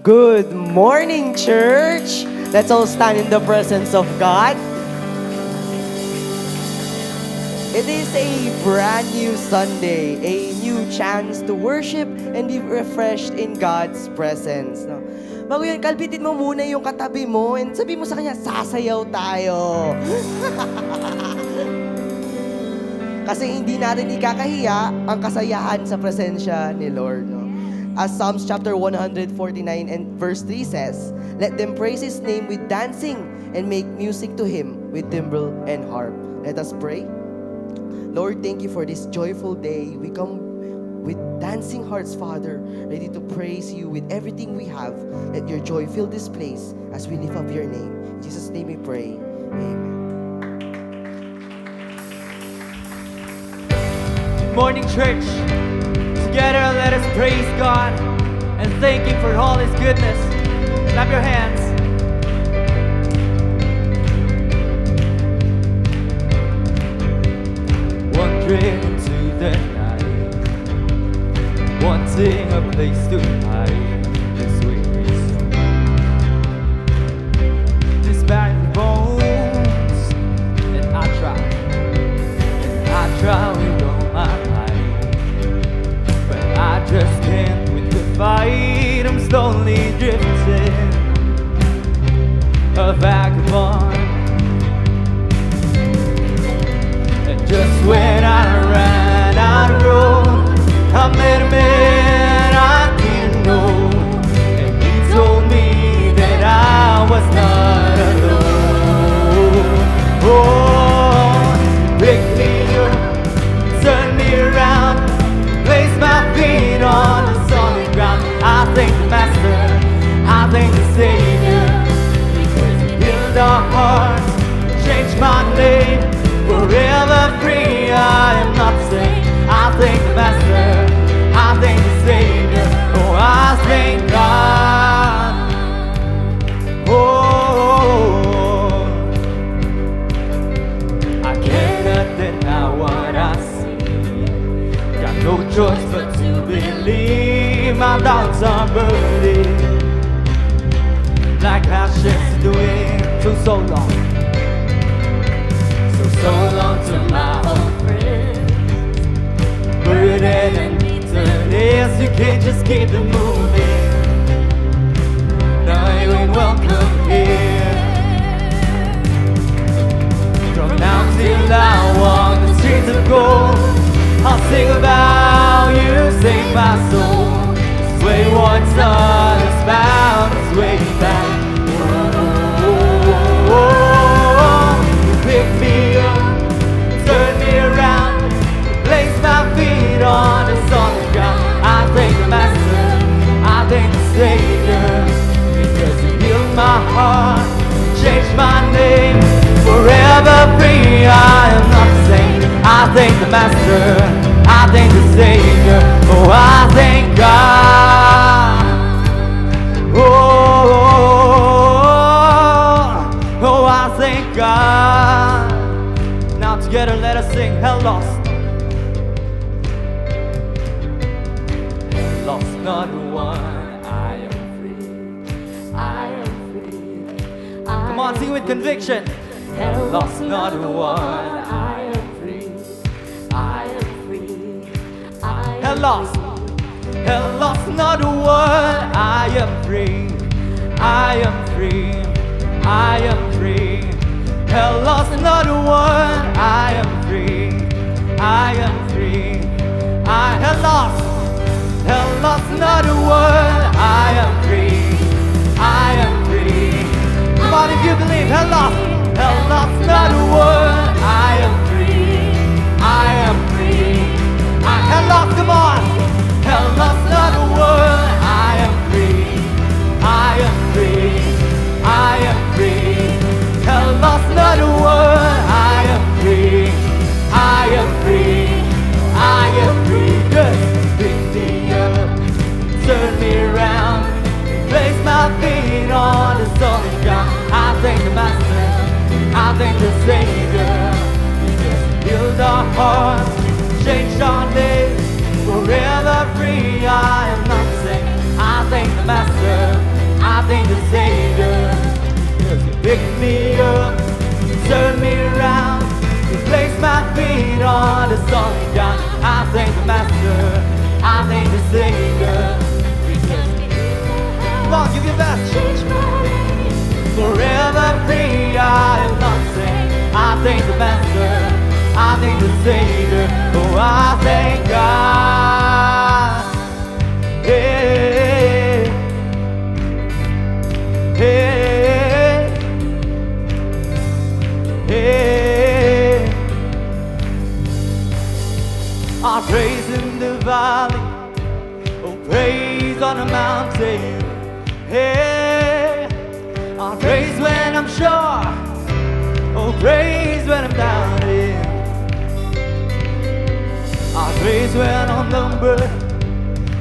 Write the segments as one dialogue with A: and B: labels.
A: Good morning, church! Let's all stand in the presence of God. It is a brand new Sunday, a new chance to worship and be refreshed in God's presence. No? Bago yun, kalbitin mo muna yung katabi mo and sabi mo sa kanya, sasayaw tayo. Kasi hindi natin ikakahiya ang kasayahan sa presensya ni Lord. No? As Psalms chapter 149 and verse 3 says, "Let them praise His name with dancing and make music to Him with timbrel and harp." Let us pray. Lord, thank you for this joyful day. We come with dancing hearts, Father, ready to praise you with everything we have. Let your joy fill this place as we lift up your name. In Jesus' name we pray. Amen.
B: Good morning, church. Together, let us praise God and thank Him for all His goodness. Clap your hands. Wandering into the night, wanting a place to hide this weary soul. This battered bones, and I try with all my might, but I just can't win the fight. I'm slowly drifting, a vagabond. And just when I ran out of road, I met a man I didn't know, and he told me that I was not alone. Oh, pick me up, turn me around, place my feet on the solid ground. I thank the Master, I thank the Savior, because He healed our hearts, changed my name, forever free. I am not the same. I thank the Master, I thank the Savior. Oh, I thank God. Oh, I cannot deny what I see. Got no choice but to believe. My doubts are burning like ashes to the wind. So long. So long to my old friends, burden and bitterness. You can't just keep them moving. Now you ain't welcome here. From now till I walk the streets of gold, I'll sing about you, save my soul. This wayward son is bound its way back. Pick me up, turn me around, place my feet on the solid ground. I thank the Master, I thank the Savior, because He healed my heart, changed my name, forever free. I am not the same. I thank the Master, I thank the Savior. Oh, I thank God. Oh, I thank God. Now together let us sing Hell Lost. Hell lost, not one. I am free. I am free. Come on, sing with conviction. Hell lost, not one. I am free. I am free. Hell lost. Hell lost, not one. I am free. I am free. I am free. Hell lost, not one. I am free. I am free. I hell lost. Hell lost, not one. I am free. I am free. Come on, if you believe. Hell lost. Hell lost, not one. I am free. I am free. Hell lost, come on. Hell lost, not one. I am free. I am free. I am free. Hell lost, not one. I am free. I am free. I am free. Just pick me up, turn me around, place my feet on the solid ground. I thank the Master, I thank the Savior. Master. I thank the Savior. Come on, give your best. Forever free, I am not saying. I thank the Master. I thank the Savior. Oh, I thank God. Hey, hey, hey. I praise in the valley. Oh, praise on the mountain. Hey, I praise when I'm sure. Oh, praise when I'm doubting. I praise when I'm numbered,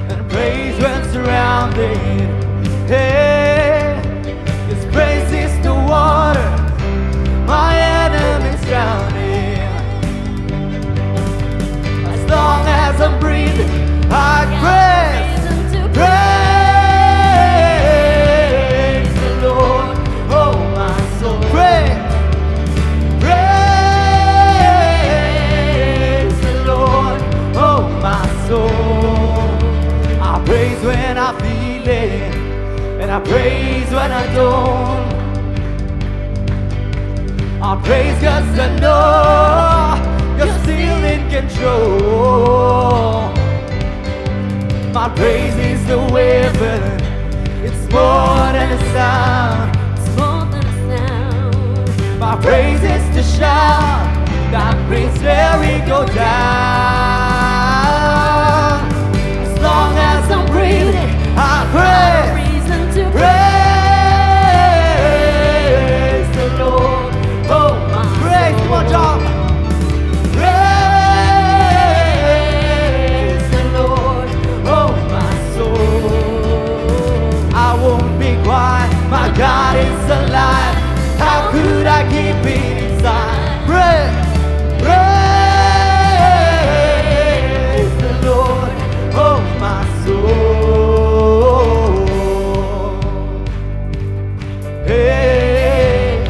B: and praise when surrounded. Hey, His praise is the water my enemies drowning. As long as I'm breathing, I praise, praise the Lord, oh my soul. Praise. I praise when I feel it, and I praise when I don't. I praise 'cause I know you're still in control. My praise is the weapon, it's more than a sound. My praise is the shout that brings Jericho down. As long as I'm breathing, I praise, praise the Lord. Oh, my praise, come on, John. Praise the Lord, oh my soul. I won't be quiet, my God is alive. How could I keep it inside? Praise, praise the Lord, oh my soul. Hey,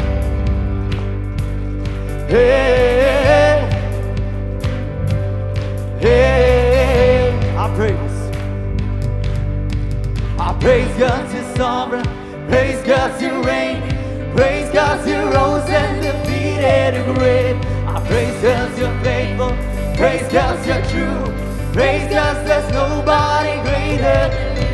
B: hey, hey, I praise. I praise 'cause you're sovereign, praise 'cause you reign, praise 'cause you rose and defeated the grave. I praise 'cause you're faithful, praise 'cause you're true, praise 'cause there's nobody greater.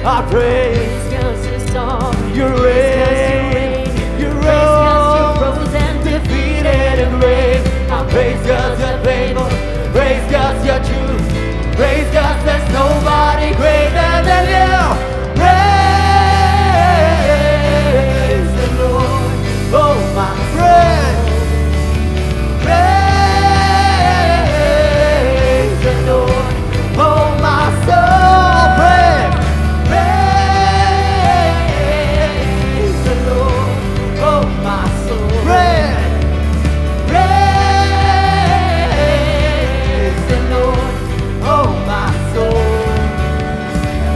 B: I praise
C: 'cause you're sovereign,
B: you reign, you rose and defeated the grave. I praise 'cause you're faithful, praise 'cause you're true, praise 'cause there's nobody greater than you. Praise the Lord, oh my praise, praise the Lord, oh my soul, praise, praise the Lord, oh my soul, praise, praise the Lord, oh my soul.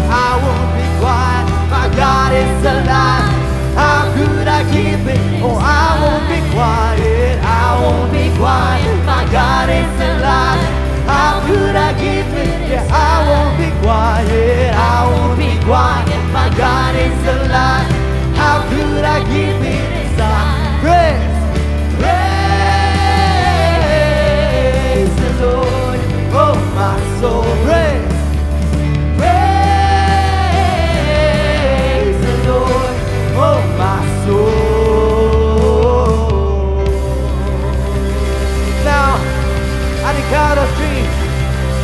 B: I won't be quiet, my God is alive. How could I keep it? Oh, I won't be quiet, I won't be quiet, my God is alive. How could I keep it? Yeah, I won't be quiet, I won't be quiet, my God is alive. How could I keep it inside? Praise, praise the Lord, oh my soul, praise. Praise the Lord, oh my soul. Now, at the count of three,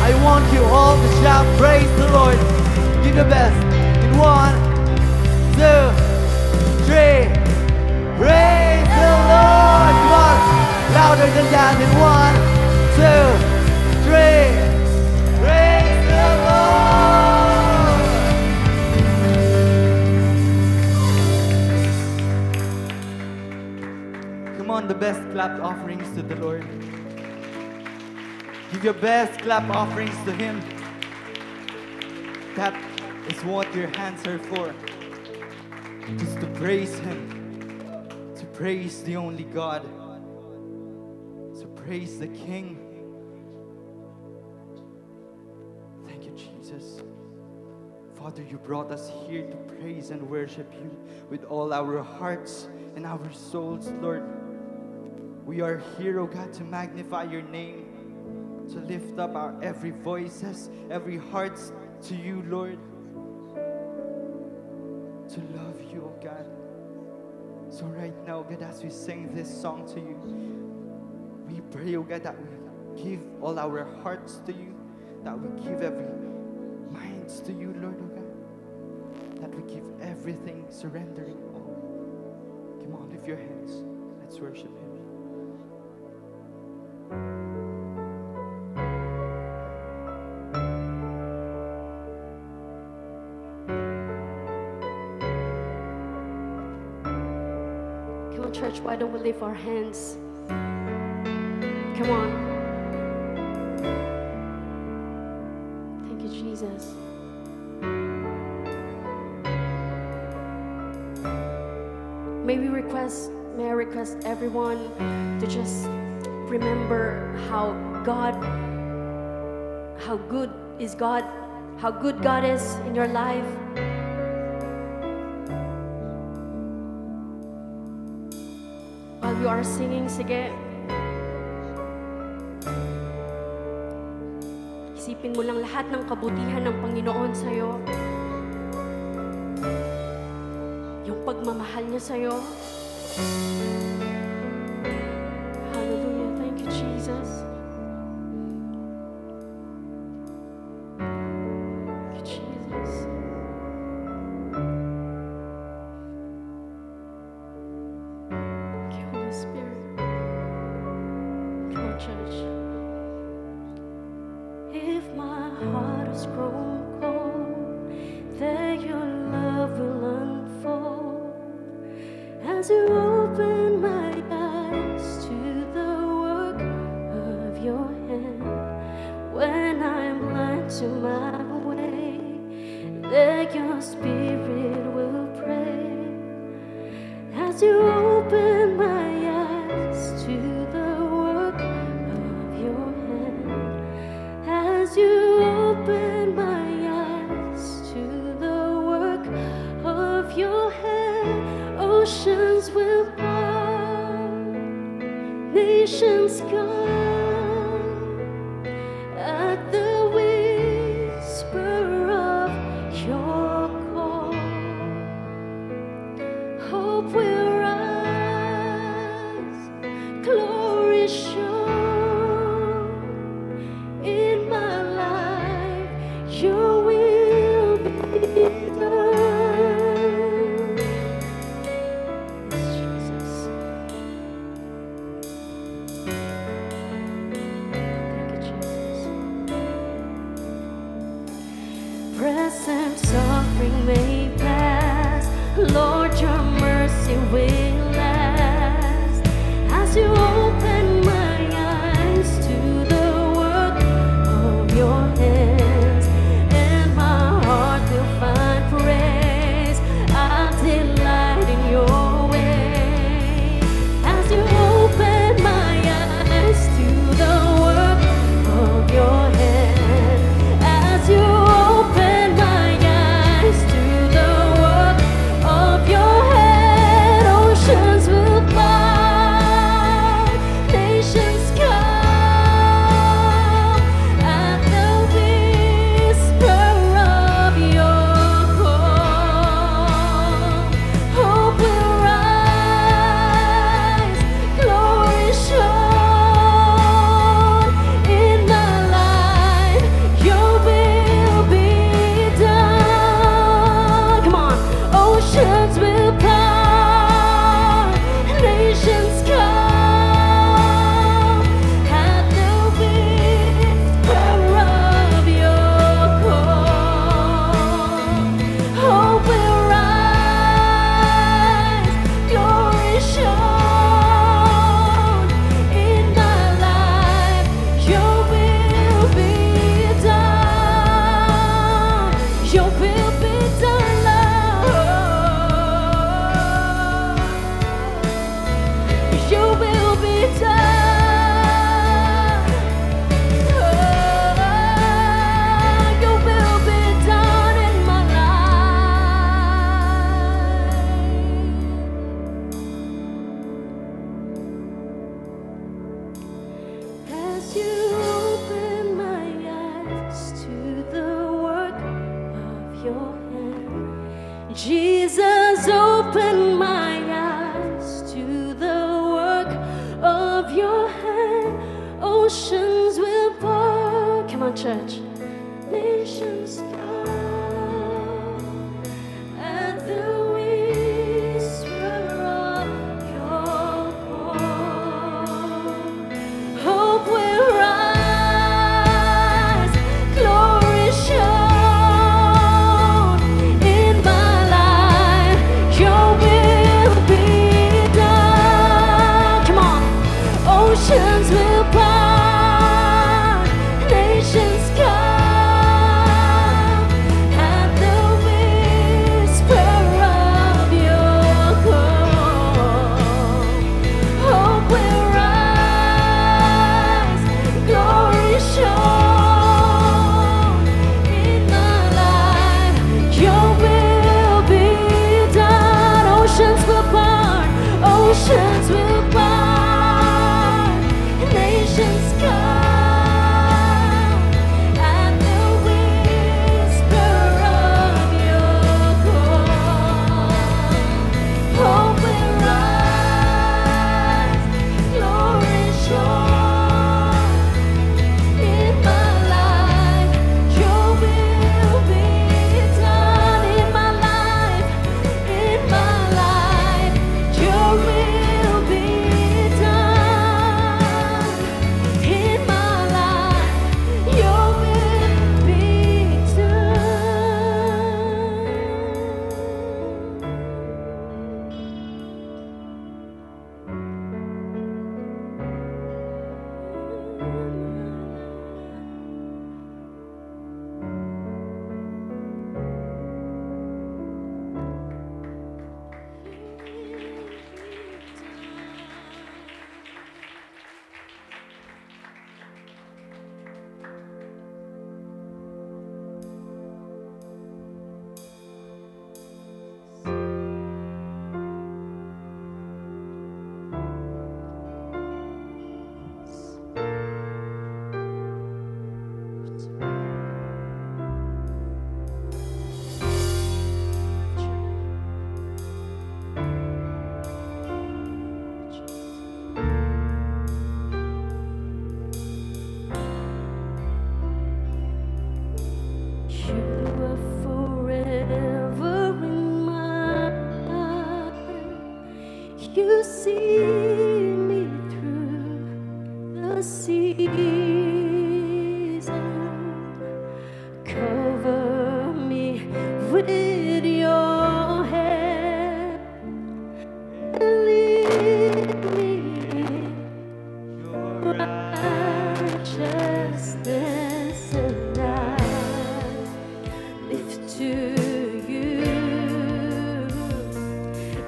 B: I want you all to shout, praise the Lord. Give your best. In 1, 2, 3. Praise the Lord. Come on, louder than that. In 1, 2, 3. Praise the Lord. Come on, the best clap offerings to the Lord. Give your best clap offerings to Him. That is what your hands are for. Just to praise Him. To praise the only God. To praise the King. Father, you brought us here to praise and worship you with all our hearts and our souls, Lord. We are here, oh God, to magnify your name, to lift up our every voices, every hearts to you, Lord. To love you, oh God. So right now, God, as we sing this song to you, we pray, oh God, that we give all our hearts to you, that we give every minds to you, Lord, oh God, that we give everything, surrendering all. Come on, lift your hands. Let's worship him.
C: Come on, church, why don't we lift our hands? Come on. Thank you, Jesus. May I request everyone to just remember how good God is in your life. While we are singing, sige, isipin mo lang lahat ng kabutihan ng Panginoon sa'yo. Yung pagmamahal niya sa'yo. Hallelujah. Thank you, Jesus. Thank you, Jesus. Thank you, Holy Spirit. Come on, church. If my heart is grown cold, then your love will unfold. As you open my eyes to the work of your hand, when I'm blind to my way, let your spirit will pray. As you open my eyes to the work of your hand, as you open my eyes to the work of your hand, oceans will part, nations come at the whisper of your call. Hope will rise, glory show in my life. Your will be done. Jesus. Thank you, Jesus. Present suffering may pass, Lord, your mercy will last. As you open my eyes to the work of your hands, and my heart will find praise. I'll delight in your way. As you open my eyes to the work of your hand, as you open my eyes to the work of your hand, oceans your hand. Jesus, open my eyes to the work of your hand. Oceans will pour. Come on, church. Nations come at the whisper of your call. Hope will rise, glory shown in my life. Your will be done. Come on, oceans will part, nations come at the whisper of your call. Hope will rise, glory shown in my life. Your will be done. Oceans will part, oceans will part, nations come at the whisper of your call. Hope will rise, glory shown in my life. Your will be done in my life, in my life. Your will be done in my life. Your will be You are forever in my life. You see me through the season. Cover me with your hand and lead me in righteousness, and I lift to you,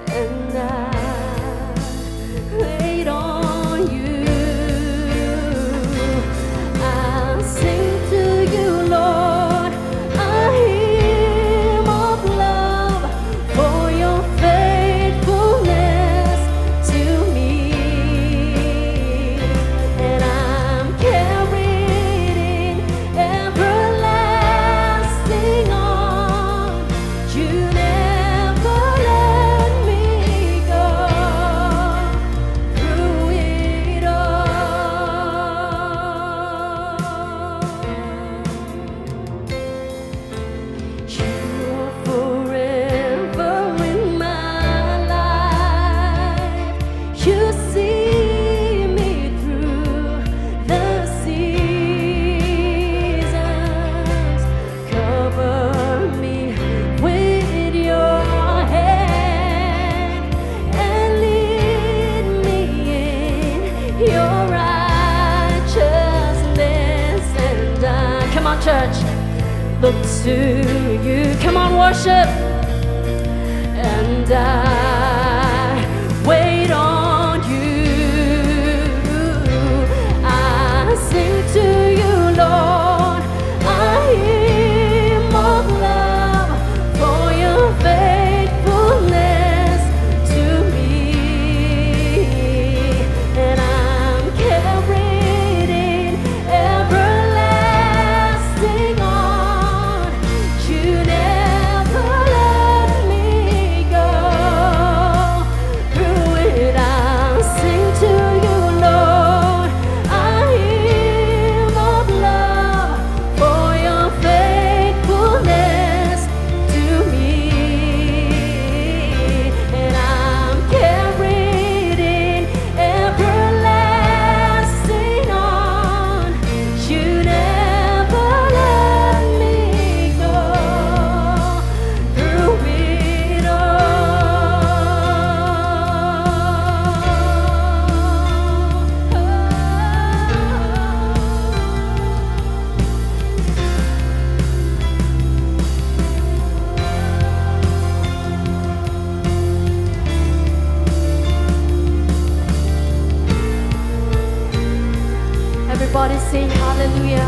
C: and I wait on you. I sing to you, Lord, a hymn of love for your faithfulness to me, and I'm carried in everlasting arms. You never let me go through it all. You are forever in my life. You see me through the seasons. Cover me with your hand and lead me in your righteousness, and I, come on, church, look to you. Come on, worship. And I wait on you. I sing to you, Lord, a hymn of love for your faithfulness to me, and I'm carried in everlasting arms. You never Everybody sing hallelujah.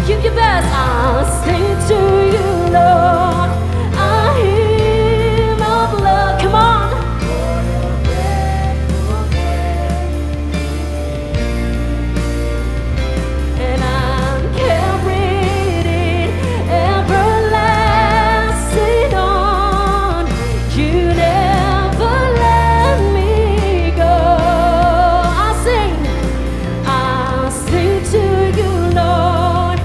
C: Give your best. I'll sing to you, Lord. A hymn of love. Come on. And I'm carried in everlasting on. You never let me go. I'll sing to you, Lord.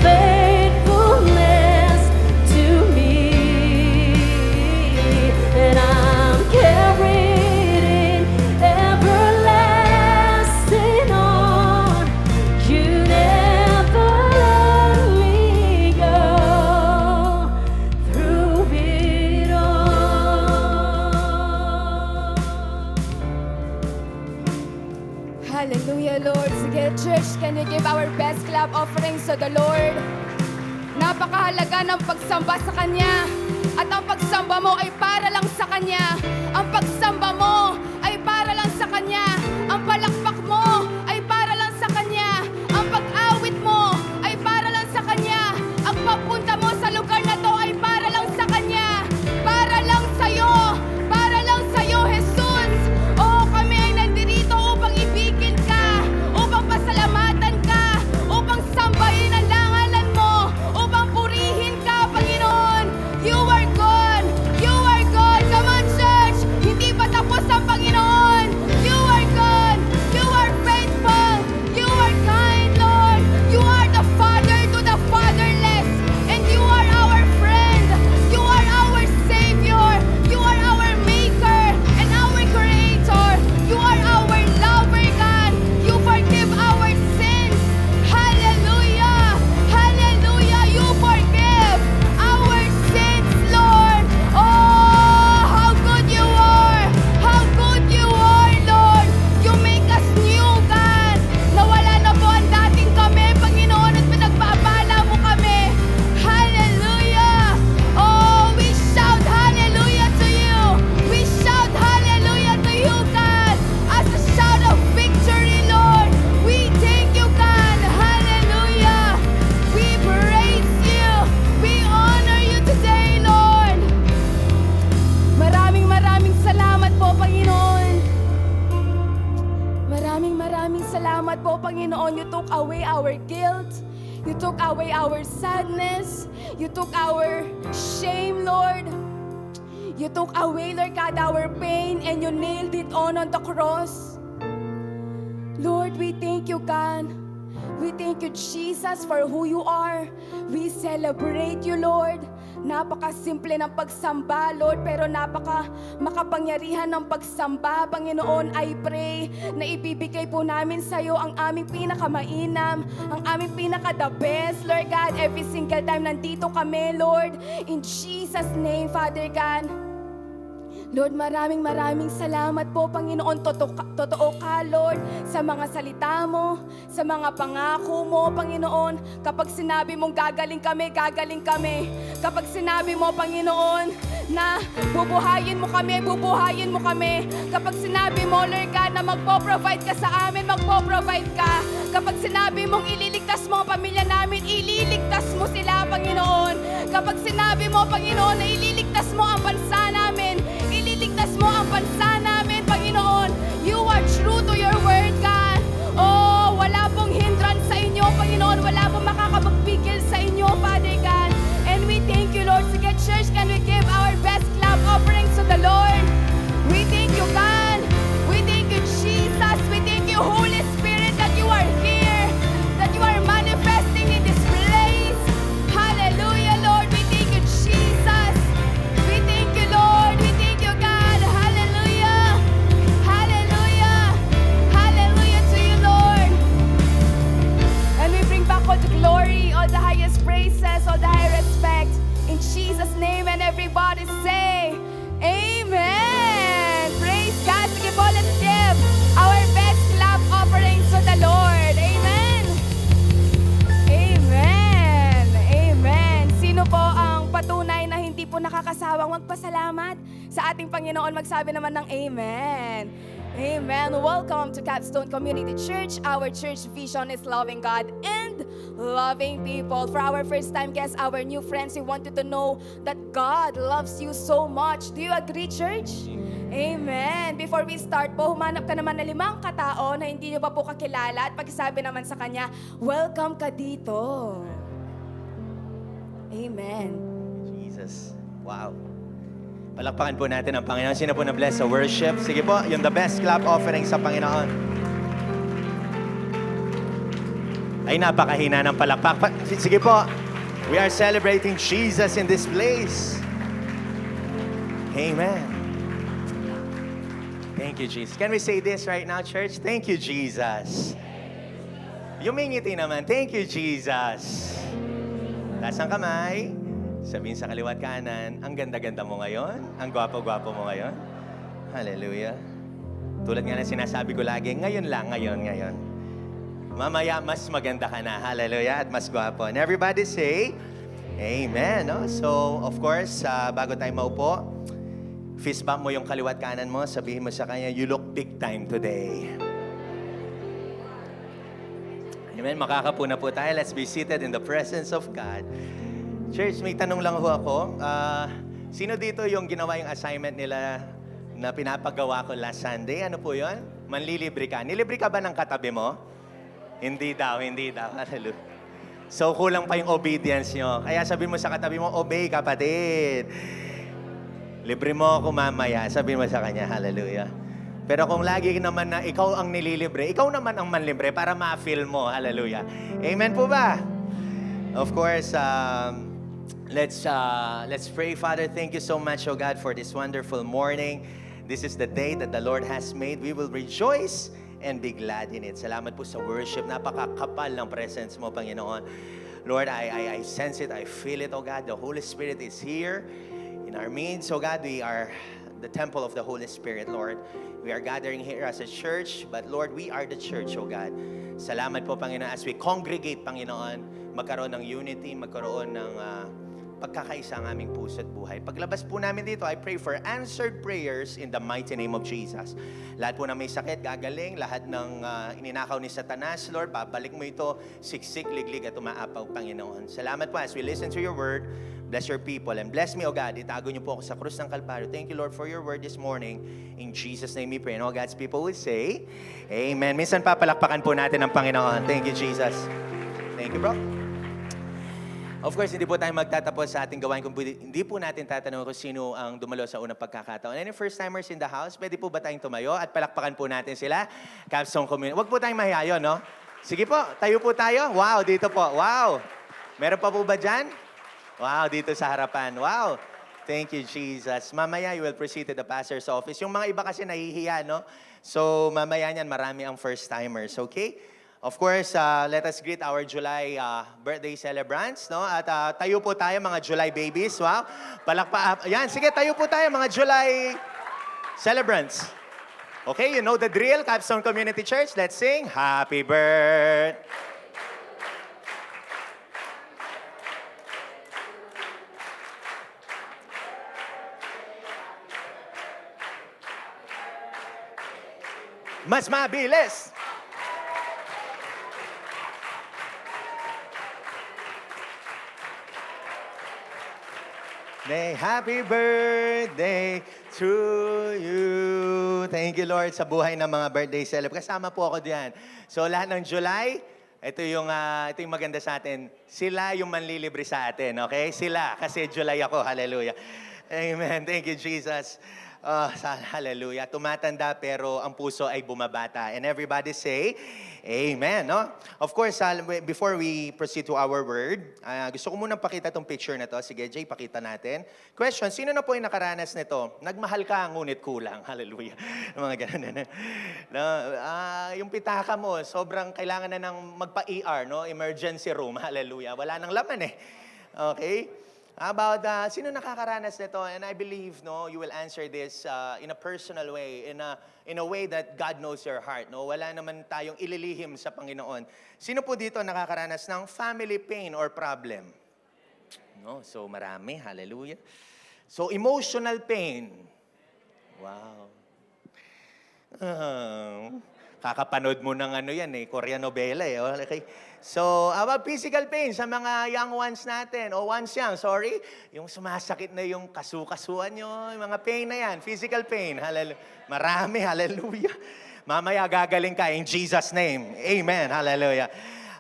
C: Faithfulness to me, and I'm carried in everlasting on. You never let me go through it all.
D: Hallelujah, Lord. Sige, church, can you give our best clap offerings to the Lord? Napakahalaga ng pagsamba sa Kanya. At ang pagsamba mo ay para lang sa Kanya. Ang pagsamba mo ay para lang sa Kanya. Ang palakpak mo ay para lang sa Kanya. Ang pag-awit mo ay para lang sa Kanya. Ang pagpunta mo sa lugar na to ay para lang sa Kanya. Para lang sa'yo. Para lang sa'yo, Jesus. Oh, kami ay nandirito upang ibigin ka. Upang pasalamatan ka. Upang sambahin ang langalan mo. Upang purihin ka, Panginoon. You are good. You are good. Come on, church. Hindi pa tapos ang Panginoon. You are good. You are faithful. You are kind, Lord. You are the Father to the fatherless. And you are our friend. You are our Savior. You are our Maker and our Creator. You are our lover, God. You forgive our sins. Hallelujah. Hallelujah. You forgive our sins, Lord. Oh, how good you are. How good you are, Lord. You make us new, God. Nawala na po ang dating kami, Panginoon, at pinagbabala mo kami. Hallelujah. Oh, we shout hallelujah to you. We shout hallelujah to you, God. As a shout of victory, Lord. We thank you, God. Hallelujah. We praise you. We honor you today, Lord. Maraming salamat po, Panginoon. Maraming salamat po, Panginoon. You took away our guilt. You took away our sadness. You took our shame, Lord. You took away, Lord God, our pain, and you nailed it on the cross. Lord, we thank you, God. We thank you, Jesus, for who you are. We celebrate you, Lord. Napakasimple ng pagsamba, Lord, pero makapangyarihan ng pagsamba. Panginoon, I pray na ibibigay po namin sa iyo ang aming pinakamainam, ang aming pinaka-the best, Lord God, every single time nandito kami, Lord. In Jesus' name, Father God. Lord, maraming salamat po, Panginoon. Totoo ka, Lord, sa mga salita mo, sa mga pangako mo, Panginoon. Kapag sinabi mong gagaling kami, gagaling kami. Kapag sinabi mo, Panginoon, na bubuhayin mo kami, bubuhayin mo kami. Kapag sinabi mo, Lord God, na magpo-provide ka sa amin, magpo-provide ka. Kapag sinabi mong ililigtas mo ang pamilya namin, ililigtas mo sila, Panginoon. Kapag sinabi mo, Panginoon, na ililigtas mo ang bansa namin, ililigtas mo ang bansa namin, Panginoon. You are true to your word, God. Oh, wala pong hindrance sa inyo, Panginoon. Wala pong makakapagpigil sa inyo, Father God. And we thank you, Lord. Sige, church, can we give our best clap offerings to the Lord? We thank you, God. We thank you, Jesus. We thank you, Holy Spirit, that you are here, that you are manifesting in this place. Hallelujah, Lord. We thank you, Jesus. We thank you, Lord. We thank you, God. Hallelujah. Hallelujah. Hallelujah to you, Lord. And we bring back all the glory, all the highest praises, all the high respect. In Jesus' name, and everybody say, Amen. Praise God. Sige po, let's give our best clap offerings to the Lord. Amen. Amen. Amen. Sino po ang patunay na hindi po nakakasawang magpasalamat sa ating Panginoon? Magsabi naman ng Amen. Amen. Welcome to Capstone Community Church. Our church vision is loving God and loving people. For our first-time guests, our new friends, we want you to know that God loves you so much. Do you agree, church? Amen. Before we start po, humanap ka naman na 5 katao na hindi nyo pa po kakilala at pagsasabi naman sa kanya, welcome ka dito. Amen.
E: Jesus. Wow. Palakpakan po natin ang Panginoon. Sino po na-bless sa worship? Sige po, yung the best clap offering sa Panginoon. Ay, napakahina ng palakpak. Sige po, we are celebrating Jesus in this place. Amen. Thank you, Jesus. Can we say this right now, church? Thank you, Jesus. Yumingiti naman. Thank you, Jesus. Taas ang kamay. Sabihin sa kaliwat kanan, ang ganda-ganda mo ngayon, ang gwapo-gwapo mo ngayon. Hallelujah. Tulad nga na sinasabi ko lagi, ngayon lang, ngayon. Mamaya, mas maganda ka na. Hallelujah. At mas gwapo. And everybody say, Amen. No? So, of course, bago tayo maupo, fist bump mo yung kaliwat kanan mo, sabihin mo sa kanya, you look big time today. Amen. Makakapuna po tayo. Let's be seated in the presence of God. Church, may tanong lang ho ako. Sino dito yung ginawa yung assignment nila na pinapagawa ko last Sunday? Ano po yun? Manlilibre ka. Nilibre ka ba ng katabi mo? Hindi daw. Hallelujah. So, kulang pa yung obedience nyo. Kaya sabihin mo sa katabi mo, obey kapatid. Libre mo ako mamaya. Sabihin mo sa kanya, hallelujah. Pero kung lagi naman na ikaw ang nililibre, ikaw naman ang manlibre para ma-feel mo. Hallelujah. Amen po ba? Of course, let's pray. Father, thank you so much, oh God, for this wonderful morning. This is the day that the Lord has made. We will rejoice and be glad in it. Salamat po sa worship. Napakakapal ng presence mo, Panginoon. Lord, I sense it. I feel it, oh God. The Holy Spirit is here in our midst. Oh God, we are the temple of the Holy Spirit, Lord. We are gathering here as a church, but Lord, we are the church, oh God. Salamat po, Panginoon, as we congregate, Panginoon, magkaroon ng unity, magkaroon ng pagkakaisa ang aming puso at buhay. Paglabas po namin dito, I pray for answered prayers in the mighty name of Jesus. Lahat po na may sakit, gagaling. Lahat ng ininakaw ni Satanas, Lord, babalik mo ito, siksik, liglig at umaapaw, Panginoon. Salamat po as we listen to your word. Bless your people and bless me, O God. Itago niyo po ako sa krus ng Kalbaryo. Thank you, Lord, for your word this morning. In Jesus' name we pray. And all God's people will say, Amen. Minsan papalakpakan po natin ang Panginoon. Thank you, Jesus. Thank you, bro. Of course, hindi po tayo magtatapos sa ating gawain kung hindi po natin tatanong kung sino ang dumalo sa unang pagkakataon. Any first-timers in the house, pwede po ba tayong tumayo at palakpakan po natin sila? Capstone Community. Huwag po tayong mahihayo, no? Sige po, tayo po tayo. Wow, dito po. Wow. Meron pa po ba dyan? Wow, dito sa harapan. Wow. Thank you, Jesus. Mamaya, you will proceed to the pastor's office. Yung mga iba kasi nahihiya, no? So, mamaya niyan, marami ang first-timers, okay? Of course, let us greet our July birthday celebrants, no? At tayo po tayo, mga July babies. Wow. Yan, sige, tayo po tayo, mga July Celebrants. Okay, you know the drill, Capstone Community Church. Let's sing Happy Birthday. Mas mabilis. Happy birthday to you. Thank you, Lord, sa buhay ng mga birthday celebrants. Kasama po ako diyan. So, lahat ng July, ito yung maganda sa atin. Sila yung manlilibre sa atin, okay? Sila, kasi July ako. Hallelujah. Amen. Thank you, Jesus. Hallelujah. Tumatanda pero ang puso ay bumabata. And everybody say, Amen. No? Of course, before we proceed to our word, gusto ko munang pakita itong picture na to. Sige, Jay, pakita natin. Question, sino na po yung nakaranas nito? Nagmahal ka, ngunit kulang. Hallelujah. Mga ganun. No? Yung pitaka mo, sobrang kailangan na ng magpa-ER, no? Emergency room. Hallelujah. Wala nang laman eh. Okay? About sino nakakaranas nito, and I believe you will answer this in a personal way, in a way that God knows your heart. Wala naman tayong ililihim sa Panginoon. Sino po dito nakakaranas ng family pain or problem? So marami, hallelujah. So emotional pain. Wow. Kakapanood mo ng Korean novela eh. Okay. So, about physical pain sa mga young ones natin, o once young, sorry, yung sumasakit na yung kasukasuan nyo, yung mga pain na yan, physical pain, hallelujah. Marami, hallelujah. Mamaya gagaling ka in Jesus' name. Amen, hallelujah.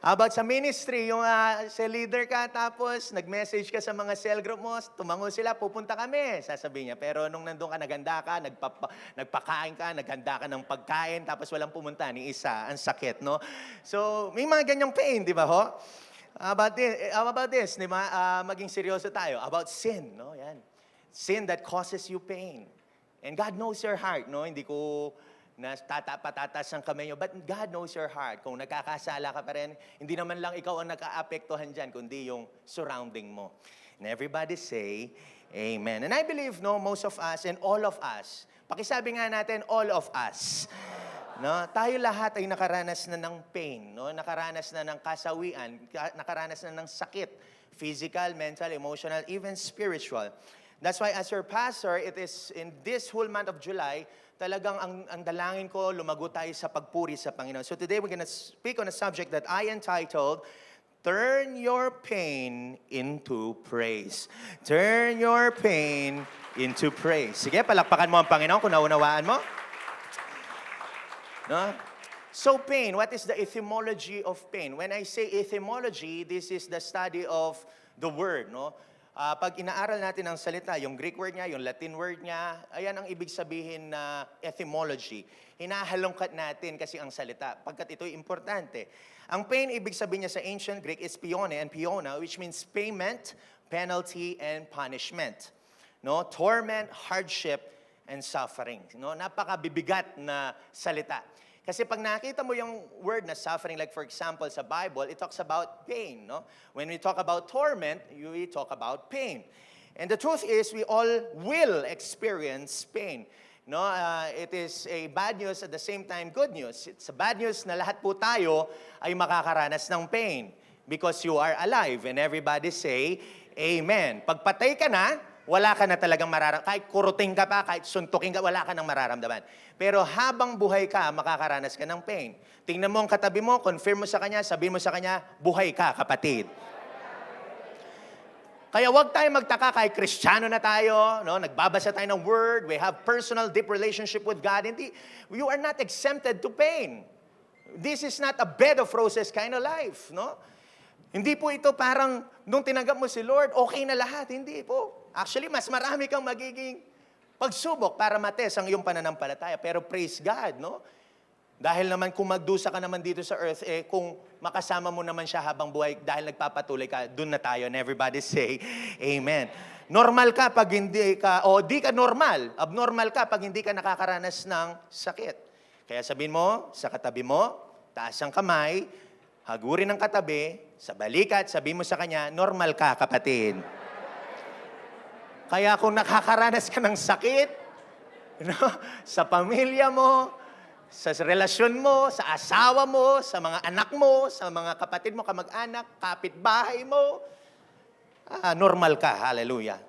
E: About sa ministry, yung sa leader ka, tapos nag-message ka sa mga cell group mo, tumango sila, pupunta kami, sasabihin niya. Pero nung nandun ka, naganda ka, nagpakain ka, naghanda ka ng pagkain, tapos walang pumunta, ni isa, ang sakit, no? So, may mga ganyang pain, di ba ho? About this, di ba? Maging seryoso tayo. About sin, no? Yan. Sin that causes you pain. And God knows your heart, no? Hindi ko patatas ang kamay nyo. But God knows your heart. Kung nagkakasala ka pa rin, hindi naman lang ikaw ang naka-apektuhan dyan, kundi yung surrounding mo. And everybody say, Amen. And I believe, most of us and all of us, pakisabi nga natin, all of us, tayo lahat ay nakaranas na ng pain, nakaranas na ng kasawian, nakaranas na ng sakit, physical, mental, emotional, even spiritual. That's why as your pastor, it is in this whole month of July, talagang ang dalangin ko, lumago tayo sa pagpuri sa Panginoon. So today we're going to speak on a subject that I entitled, Turn Your Pain into Praise. Turn your pain into praise. Sige, palakpakan mo ang Panginoon kung naunawaan mo. No? So pain, what is the etymology of pain? When I say etymology, this is the study of the word, no? Pag inaaral natin ang salita, yung Greek word niya, yung Latin word niya, ayan ang ibig sabihin na etymology. Hinahalongkat natin kasi ang salita, pagkat ito'y importante. Ang pain, ibig sabihin niya sa ancient Greek is pione and piona, which means payment, penalty, and punishment. No? Torment, hardship, and suffering. No? Napakabibigat na salita. Kasi pag nakita mo yung word na suffering, like for example sa Bible, it talks about pain. No? When we talk about torment, we talk about pain. And the truth is, we all will experience pain. No? It is a bad news at the same time good news. It's a bad news na lahat po tayo ay makakaranas ng pain because you are alive. And everybody say, Amen. Pagpatay ka na, wala ka na talagang mararamdaman. Kahit kuruting ka pa, kahit suntukin ka, wala ka nang mararamdaman. Pero habang buhay ka, makakaranas ka ng pain. Tingnan mo ang katabi mo, confirm mo sa kanya, sabihin mo sa kanya, buhay ka, kapatid. Kaya wag tayo magtaka kahit Kristiyano na tayo, nagbabasa tayo ng word, we have personal, deep relationship with God. Hindi, you are not exempted to pain. This is not a bed of roses kind of life, no? Hindi po ito parang nung tinanggap mo si Lord, okay na lahat. Hindi po. Actually, mas marami kang magiging pagsubok para mates ang iyong pananampalataya. Pero praise God, no? Dahil naman kung magdusa ka naman dito sa earth, kung makasama mo naman siya habang buhay, dahil nagpapatuloy ka, dun na tayo. And everybody say, Amen. Normal ka pag hindi ka, o di ka normal. Abnormal ka pag hindi ka nakakaranas ng sakit. Kaya sabihin mo, sa katabi mo, taas ang kamay, hagurin ang katabi, sa balikat, sabihin mo sa kanya, normal ka, kapatid. Kaya kung nakakaranas ka ng sakit, no? Sa pamilya mo, sa relasyon mo, sa asawa mo, sa mga anak mo, sa mga kapatid mo, kamag-anak, kapitbahay mo. Normal ka. Hallelujah.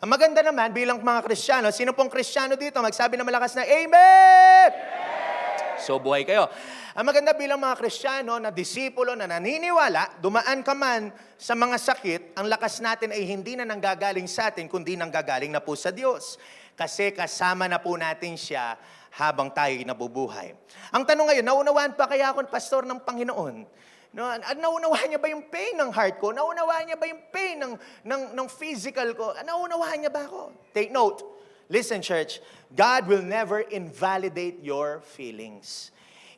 E: Ang maganda naman, bilang mga Kristiyano, sino pong Kristiyano dito? Magsabi na malakas na, Amen! So, buhay kayo. Ang maganda bilang mga Kristiyano na disipulo na naniniwala, dumaan ka man sa mga sakit, ang lakas natin ay hindi na nanggagaling sa atin, kundi nanggagaling na po sa Diyos. Kasi kasama na po natin siya habang tayo'y nabubuhay. Ang tanong ngayon, naunawaan pa kaya ako, pastor ng Panginoon? No, naunawaan niya ba yung pain ng heart ko? Naunawaan niya ba yung pain ng physical ko? Naunawaan niya ba ako? Take note. Listen, church. God will never invalidate your feelings.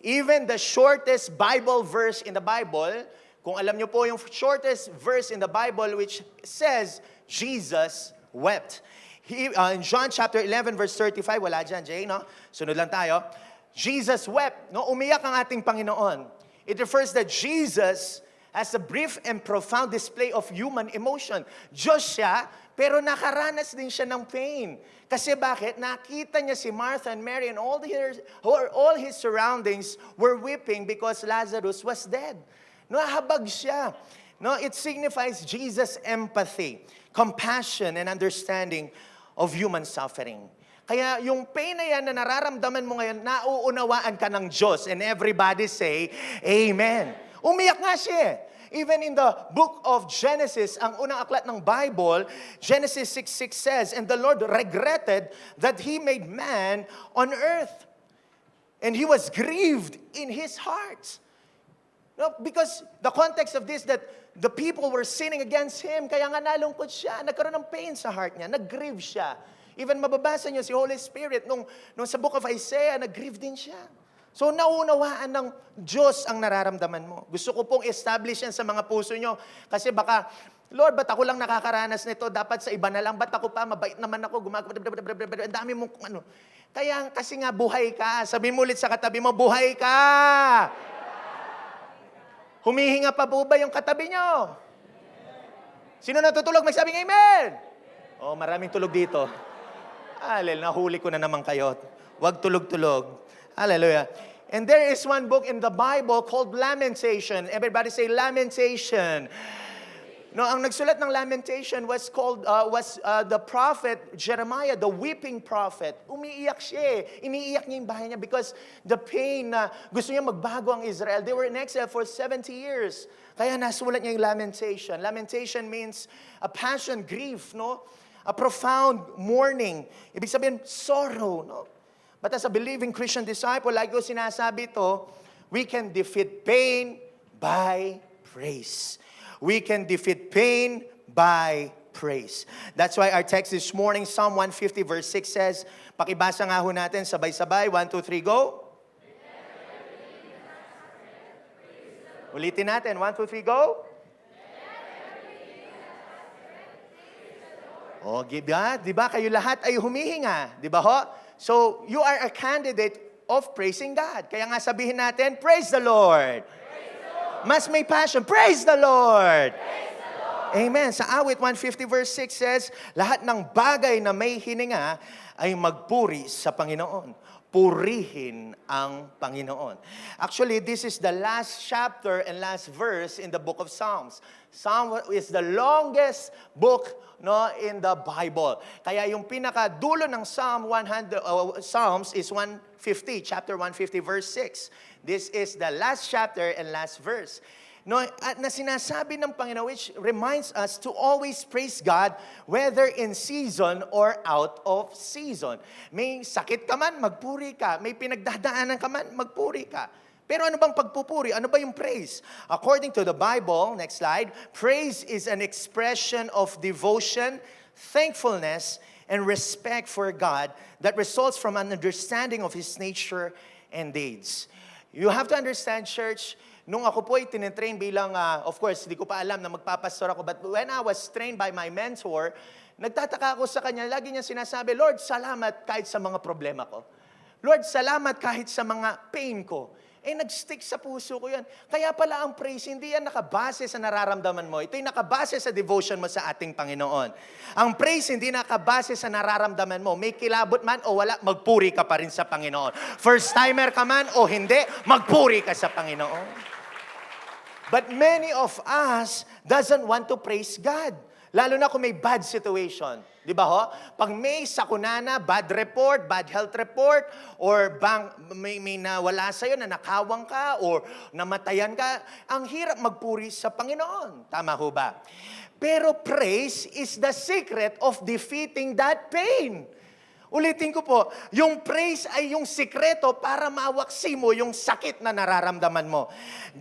E: Even the shortest Bible verse in the Bible, kung alam niyo po yung shortest verse in the Bible which says, Jesus wept. In John chapter 11 verse 35, wala dyan, Jay, no? Sunod lang tayo. Jesus wept, no? Umiyak ang ating Panginoon. It refers that Jesus has a brief and profound display of human emotion. Diyos siya, pero nakaranas din siya ng pain. Kasi bakit? Nakita niya si Martha and Mary and all his surroundings were weeping because Lazarus was dead. No, habag siya. No, it signifies Jesus' empathy, compassion, and understanding of human suffering. Kaya yung pain na yan na nararamdaman mo ngayon, nauunawaan ka ng Diyos. And everybody say, Amen. Umiyak nga siya. Even in the book of Genesis, ang unang aklat ng Bible, Genesis 6:6 says, and the Lord regretted that He made man on earth. And He was grieved in His heart. No, because the context of this, that the people were sinning against Him, kaya nga nalungkot siya, nagkaroon ng pain sa heart niya, nag-grieve siya. Even mababasa niyo si Holy Spirit, nung sa book of Isaiah, nag-grieve din siya. So, naunawaan ng Diyos ang nararamdaman mo. Gusto ko pong establish yan sa mga puso nyo. Kasi baka, Lord, ba't ako lang nakakaranas nito? Dapat sa iba na lang. Ba't ako pa? Mabait naman ako. Ang dami mong ano. Kaya, kasi nga, buhay ka. Sabihin mo ulit sa katabi mo, buhay ka! Humihinga pa po ba yung katabi nyo? Sino natutulog? Magsabing Amen! Oh, maraming tulog dito. Nahuli ko na naman kayo. Huwag tulog-tulog. Hallelujah. And there is one book in the Bible called Lamentation. Everybody say Lamentation. No, ang nagsulat ng Lamentation was the prophet Jeremiah, the weeping prophet. Umiiyak siya. Iniiyak niya yung bahay niya because the pain na gusto niya magbago ang Israel. They were in exile for 70 years. Kaya nasulat niya yung Lamentation. Lamentation means a passion, grief, no? A profound mourning. Ibig sabihin, sorrow, no? But as a believing Christian disciple, like ko sinasabi to, we can defeat pain by praise. We can defeat pain by praise. That's why our text this morning, Psalm 150 verse 6 says, pakibasa nga ho natin, sabay-sabay, 1, 2, 3, go. Ulitin natin, 1, 2, 3, go. Oh, di ba? Kayo lahat ay humihinga. Di ba ho? So, you are a candidate of praising God. Kaya nga sabihin natin, praise the Lord. Praise the Lord. Mas may passion, praise the Lord. Praise the Lord. Amen. Sa awit 150 verse 6 says, lahat ng bagay na may hininga ay magpuri sa Panginoon. Purihin ang Panginoon. Actually, this is the last chapter and last verse in the book of Psalms. Psalm is the longest book, no, in the Bible. Kaya yung pinakadulo ng Psalms is 150, chapter 150, verse 6. This is the last chapter and last verse. No, at na sinasabi ng Panginoon, which reminds us to always praise God, whether in season or out of season. May sakit ka man, magpuri ka. May pinagdadaanan ka man, magpuri ka. Pero ano bang pagpupuri? Ano ba yung praise? According to the Bible, next slide, praise is an expression of devotion, thankfulness, and respect for God that results from an understanding of His nature and deeds. You have to understand, church, nung ako po ay tinitrain bilang, of course, hindi ko pa alam na magpapastor ako, but when I was trained by my mentor, nagtataka ako sa kanya, lagi niya sinasabi, Lord, salamat kahit sa mga problema ko. Lord, salamat kahit sa mga pain ko. nag-stick sa puso ko yan. Kaya pala ang praise, hindi yan nakabase sa nararamdaman mo. Ito'y nakabase sa devotion mo sa ating Panginoon. Ang praise, hindi nakabase sa nararamdaman mo. May kilabot man o wala, magpuri ka pa rin sa Panginoon. First timer ka man o hindi, magpuri ka sa Panginoon. But many of us doesn't want to praise God. Lalo na kung may bad situation. Di ba ho? Pag may sakunana, bad report, bad health report, or may nawala sa'yo, na nakawang ka, or namatayan ka, ang hirap magpuri sa Panginoon. Tama ho ba? Pero praise is the secret of defeating that pain. Ulitin ko po, yung praise ay yung sikreto para mawaksi mo yung sakit na nararamdaman mo.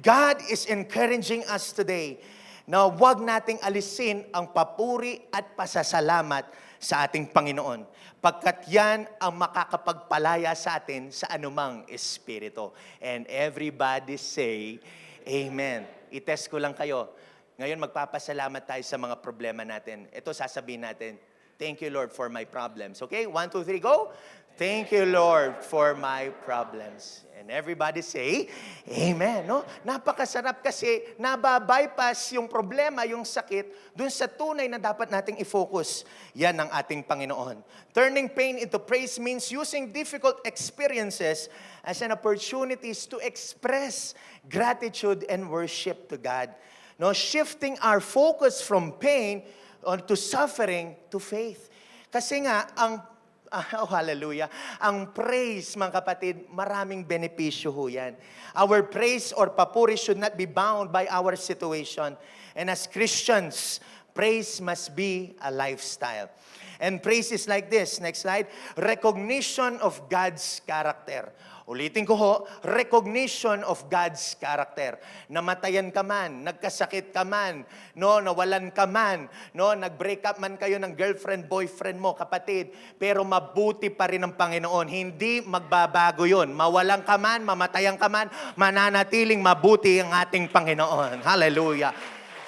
E: God is encouraging us today na huwag nating alisin ang papuri at pasasalamat sa ating Panginoon. Pagkat yan ang makakapagpalaya sa atin sa anumang espiritu. And everybody say, Amen. I-test ko lang kayo. Ngayon magpapasalamat tayo sa mga problema natin. Ito sasabihin natin, thank you, Lord, for my problems. Okay? 1, 2, 3, go. Thank you, Lord, for my problems. And everybody say, Amen. No? Napakasarap kasi nababypass yung problema, yung sakit, dun sa tunay na dapat nating i-focus. Yan ang ating Panginoon. Turning pain into praise means using difficult experiences as an opportunities to express gratitude and worship to God. No? Shifting our focus from pain or to suffering to faith. Kasi nga, oh, hallelujah. Ang praise, mga kapatid, maraming benepisyo ho yan. Our praise or papuri should not be bound by our situation. And as Christians, praise must be a lifestyle. And praise is like this. Next slide. Recognition of God's character. Ulitin ko ho, recognition of God's character. Namatayan ka man, nagkasakit ka man, no, nawalan ka man, no, nag-break up man kayo ng girlfriend, boyfriend mo, kapatid, pero mabuti pa rin ang Panginoon. Hindi magbabago yun. Mawalan ka man, mamatayan ka man, mananatiling mabuti ang ating Panginoon. Hallelujah.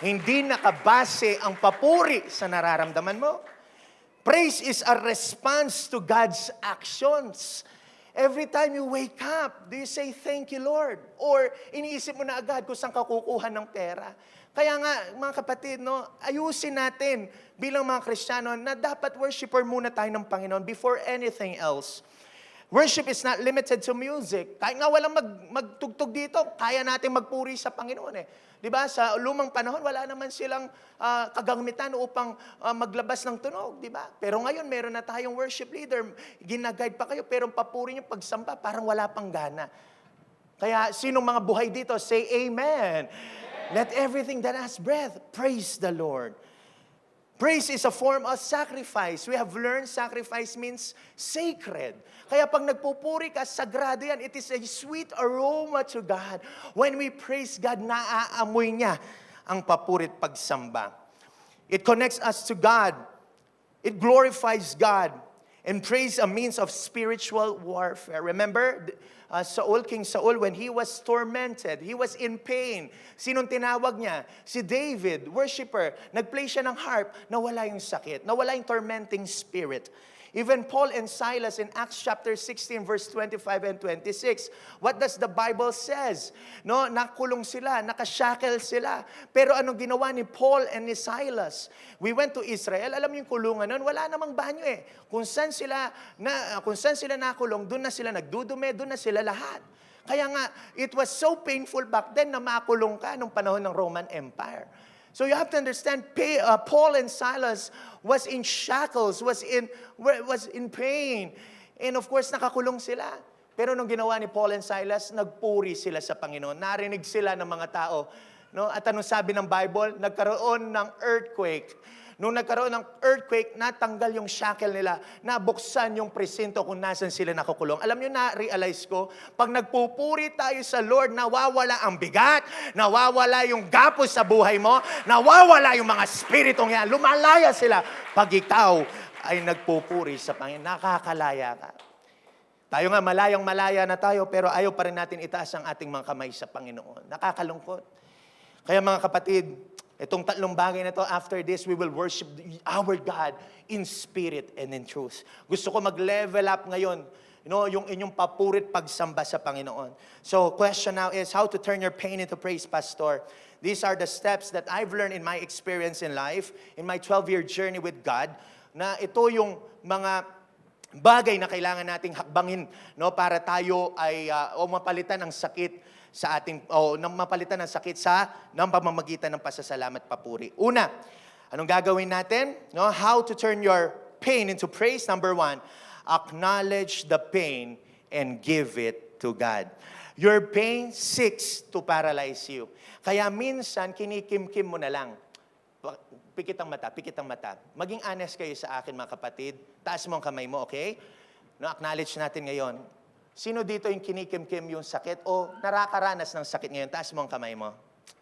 E: Hindi nakabase ang papuri sa nararamdaman mo. Praise is a response to God's actions. Every time you wake up, do you say, thank you, Lord? Or iniisip mo na agad kung saan ka kukuha ng pera? Kaya nga, mga kapatid, no, ayusin natin bilang mga Kristiyano na dapat worshiper muna tayo ng Panginoon before anything else. Worship is not limited to music. Kahit nga walang magtugtog dito, kaya natin magpuri sa Panginoon eh. Di ba? Sa lumang panahon, wala naman silang kagamitan upang maglabas ng tunog. Di ba? Pero ngayon, meron na tayong worship leader. Ginaguide pa kayo, pero papuri niyo pagsamba, parang wala pang gana. Kaya, sinong mga buhay dito, say Amen. Let everything that has breath, praise the Lord. Praise is a form of sacrifice. We have learned sacrifice means sacred. Kaya pag nagpupuri ka, sagrado yan. It is a sweet aroma to God. When we praise God, naaamoy niya ang papurit pagsamba. It connects us to God. It glorifies God. And praise a means of spiritual warfare. Remember, King Saul, when he was tormented, he was in pain. Sinong tinawag niya? Si David, worshiper. Nag-play siya ng harp, nawala yung sakit, nawala yung tormenting spirit. Even Paul and Silas in Acts chapter 16 verse 25 and 26. What does the Bible says? No, nakulong sila, nakashackle sila. Pero anong ginawa ni Paul and ni Silas? We went to Israel. Alam niyo yung kulungan noon, wala namang banyo eh. Kung saan sila nakulong, doon na sila nagdudume, doon na sila lahat. Kaya nga, it was so painful back then na makulong ka nung panahon ng Roman Empire. So you have to understand, Paul and Silas was in shackles, was in pain. And of course, nakakulong sila. Pero nung ginawa ni Paul and Silas, nagpuri sila sa Panginoon. Narinig sila ng mga tao. No? At anong sabi ng Bible? Nagkaroon ng earthquake. Nung nagkaroon ng earthquake, natanggal yung shackle nila, nabuksan yung presinto kung nasan sila nakukulong. Alam nyo, na-realize ko, pag nagpupuri tayo sa Lord, nawawala ang bigat, nawawala yung gapos sa buhay mo, nawawala yung mga spiritong yan, lumalaya sila. Pag ikaw ay nagpupuri sa Panginoon, nakakalaya ka. Tayo nga, malayang-malaya na tayo, pero ayaw pa rin natin itaas ang ating mga kamay sa Panginoon. Nakakalungkot. Kaya mga kapatid, itong tatlong bagay na to, after this, we will worship our God in spirit and in truth. Gusto ko mag-level up ngayon, yung inyong papurit pagsamba sa Panginoon. So, question now is how to turn your pain into praise, Pastor. These are the steps that I've learned in my experience in life, in my 12-year journey with God, na ito yung mga bagay na kailangan nating hakbangin, no, para tayo ay mapalitan ng sakit sa ating mapalitan ng sakit ng pamamagitan ng pasasalamat papuri. Una, anong gagawin natin? No, how to turn your pain into praise? Number 1, acknowledge the pain and give it to God. Your pain seeks to paralyze you. Kaya minsan, kinikim-kim mo na lang. Pikit ang mata. Maging honest kayo sa akin, mga kapatid. Taas mo ang kamay mo, okay? No, acknowledge natin ngayon. Sino dito yung kinikim-kim yung sakit o nakakaranas ng sakit ngayon? Taas mo ang kamay mo.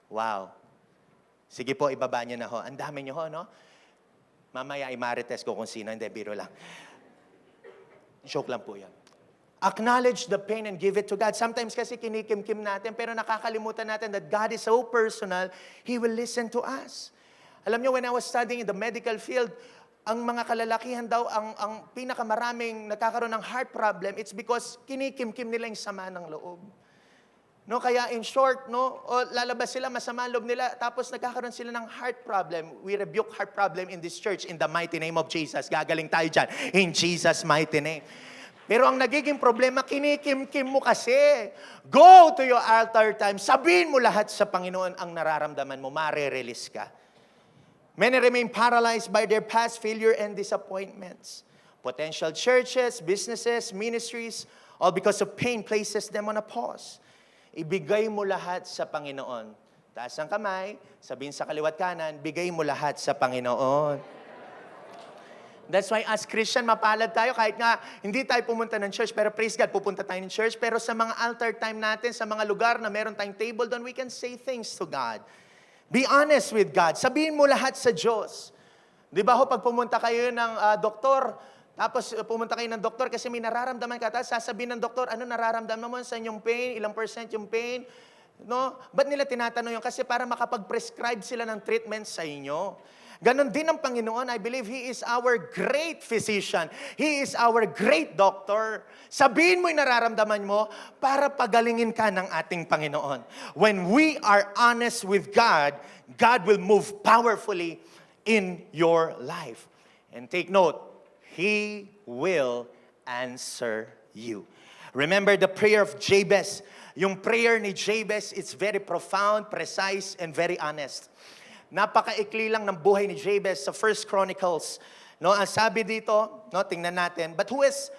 E: Wow. Sige po, ibaba niyo na ho. Ang dami niyo ho, no? Mamaya i-marites ko kung sino. Hindi, biro lang. Joke lang po yan. Acknowledge the pain and give it to God. Sometimes kasi kinikim-kim natin, pero nakakalimutan natin that God is so personal, He will listen to us. Alam niyo, when I was studying in the medical field, ang mga kalalakihan daw, ang pinakamaraming nagkakaroon ng heart problem, it's because kinikim-kim nila yung sama ng loob. No, kaya in short, no, lalabas sila, masama ang loob nila, tapos nagkakaroon sila ng heart problem. We rebuke heart problem in this church in the mighty name of Jesus. Gagaling tayo dyan, in Jesus' mighty name. Pero ang nagiging problema, kinikim-kim mo kasi. Go to your altar time. Sabihin mo lahat sa Panginoon ang nararamdaman mo. Mare-release ka. Many remain paralyzed by their past failure and disappointments. Potential churches, businesses, ministries, all because of pain places them on a pause. Ibigay mo lahat sa Panginoon. Taas ang kamay, sabihin sa kaliwat kanan, bigay mo lahat sa Panginoon. That's why as Christian, mapalad tayo kahit nga hindi tayo pumunta ng church, pero praise God, pupunta tayo ng church. Pero sa mga altar time natin, sa mga lugar na meron tayong table doon, we can say things to God. Be honest with God. Sabihin mo lahat sa Diyos. Di ba ho, pag pumunta kayo ng doktor, tapos pumunta kayo ng doktor kasi may nararamdaman ka, tapos sasabihin ng doktor, ano nararamdaman mo sa inyong pain, ilang percent yung pain, no? Ba't nila tinatanong yun? Kasi para makapag-prescribe sila ng treatment sa inyo. Ganon din ang Panginoon. I believe He is our great physician. He is our great doctor. Sabihin mo yung nararamdaman mo para pagalingin ka ng ating Panginoon. When we are honest with God, God will move powerfully in your life. And take note, He will answer you. Remember the prayer of Jabez. Yung prayer ni Jabez, it's very profound, precise, and very honest. Napakaikli lang ng buhay ni Jabez sa 1 Chronicles. No, ang sabi dito, no, tingnan natin. But who is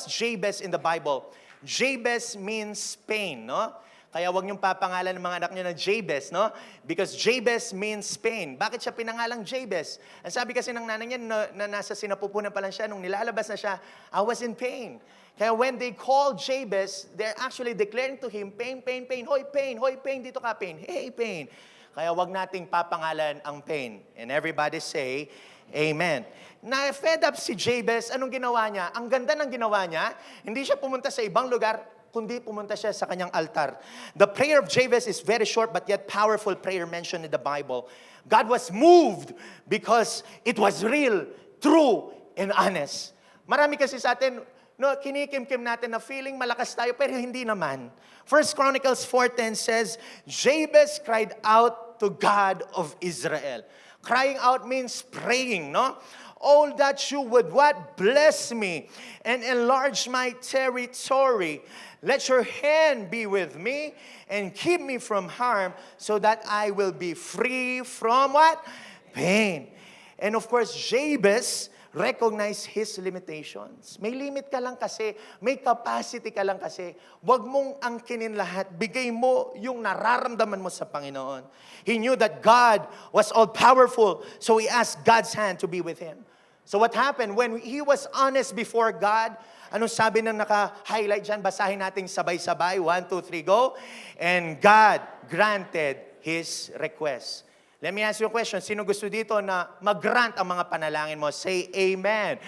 E: Jabez in the Bible? Jabez means pain, no? Kaya wag niyong papangalan ng mga anak niyo na Jabez, no? Because Jabez means pain. Bakit siya pinangalang Jabez? Ang sabi kasi ng nanay niya na nasa sinapupunan pa lang siya, nung nilalabas na siya, I was in pain. Kaya when they called Jabez, they're actually declaring to him, pain, pain, pain, hoy pain, dito ka pain, hey pain. Kaya wag nating papangalan ang pain. And everybody say, Amen. Na-fed up si Jabez, anong ginawa niya? Ang ganda ng ginawa niya, hindi siya pumunta sa ibang lugar, kundi pumunta siya sa kanyang altar. The prayer of Jabez is very short but yet powerful prayer mentioned in the Bible. God was moved because it was real, true, and honest. Marami kasi sa atin, no, kinikim-kim natin na feeling malakas tayo, pero hindi naman. 1 Chronicles 4:10 says, Jabez cried out to God of Israel. Crying out means praying, no? Oh, that you would what? Bless me and enlarge my territory. Let your hand be with me and keep me from harm so that I will be free from what? Pain. And of course, Jabez recognized his limitations. May limit ka lang kasi, may capacity ka lang kasi. Huwag mong angkinin lahat. Bigay mo yung nararamdaman mo sa Panginoon. He knew that God was all-powerful, so he asked God's hand to be with him. So what happened? When he was honest before God, anong sabi ng naka-highlight dyan? Basahin natin sabay-sabay. 1, 2, 3, go. And God granted his request. Let me ask you a question. Sino gusto dito na mag-grant ang mga panalangin mo? Say amen.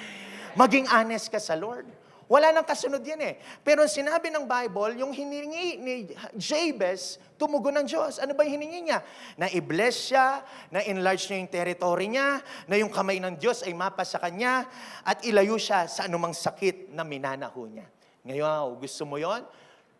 E: Maging honest ka sa Lord. Wala nang kasunod yan eh. Pero sinabi ng Bible, yung hiningi ni Jabez, tumugon ng Diyos. Ano ba yung hiningi niya? Na i-bless siya, na enlarge niya yung territory niya, na yung kamay ng Diyos ay mapa sa kanya, at ilayo siya sa anumang sakit na minanaho niya. Ngayon, gusto mo yon?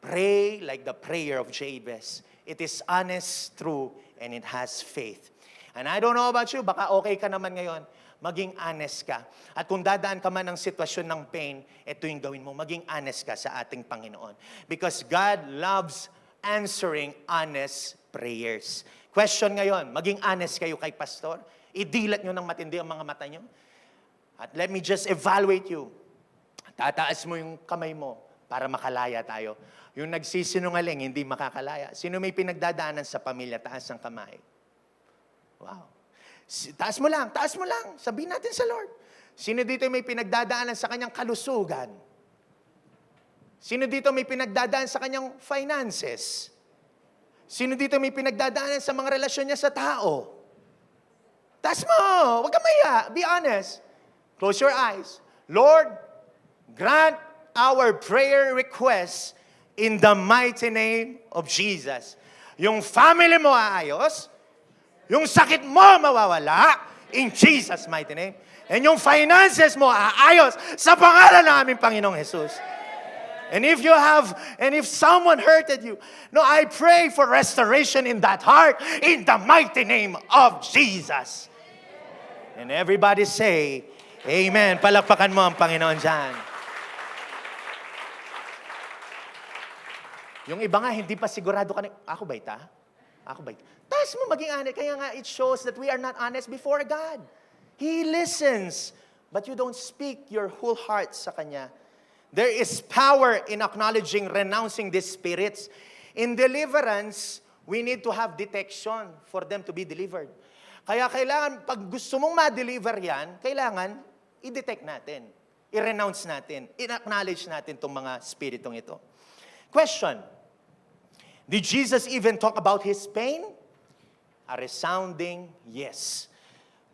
E: Pray like the prayer of Jabez. It is honest, true, and it has faith. And I don't know about you, baka okay ka naman ngayon. Maging honest ka. At kung dadaan ka man ng sitwasyon ng pain, ito yung gawin mo. Maging honest ka sa ating Panginoon. Because God loves answering honest prayers. Question ngayon, maging honest kayo kay pastor. Idilat nyo ng matindi ang mga mata nyo. At let me just evaluate you. Tataas mo yung kamay mo para makalaya tayo. Yung nagsisinungaling, hindi makakalaya. Sino may pinagdadaanan sa pamilya, taas ang kamay. Wow. Taas mo lang. Sabihin natin sa Lord. Sino dito may pinagdadaanan sa kanyang kalusugan? Sino dito may pinagdadaanan sa kanyang finances? Sino dito may pinagdadaanan sa mga relasyon niya sa tao? Taas mo! Huwag ka maya. Be honest. Close your eyes. Lord, grant our prayer requests in the mighty name of Jesus. Yung family mo aayos, yung sakit mo mawawala in Jesus' mighty name. And yung finances mo aayos sa pangalan ng aming Panginoong Jesus. And if someone hurted you, no, I pray for restoration in that heart in the mighty name of Jesus. And everybody say, Amen. Palakpakan mo ang Panginoon dyan. Yung iba nga, hindi pa sigurado ka na, ako ba ita? Ako ba ita? Taas mo maging honest. Kaya nga, it shows that we are not honest before God. He listens, but you don't speak your whole heart sa Kanya. There is power in acknowledging, renouncing these spirits. In deliverance, we need to have detection for them to be delivered. Kaya kailangan, pag gusto mong ma-deliver yan, kailangan i-detect natin, i-renounce natin, i-acknowledge natin itong mga spiritong ito. Question, did Jesus even talk about his pain? A resounding yes.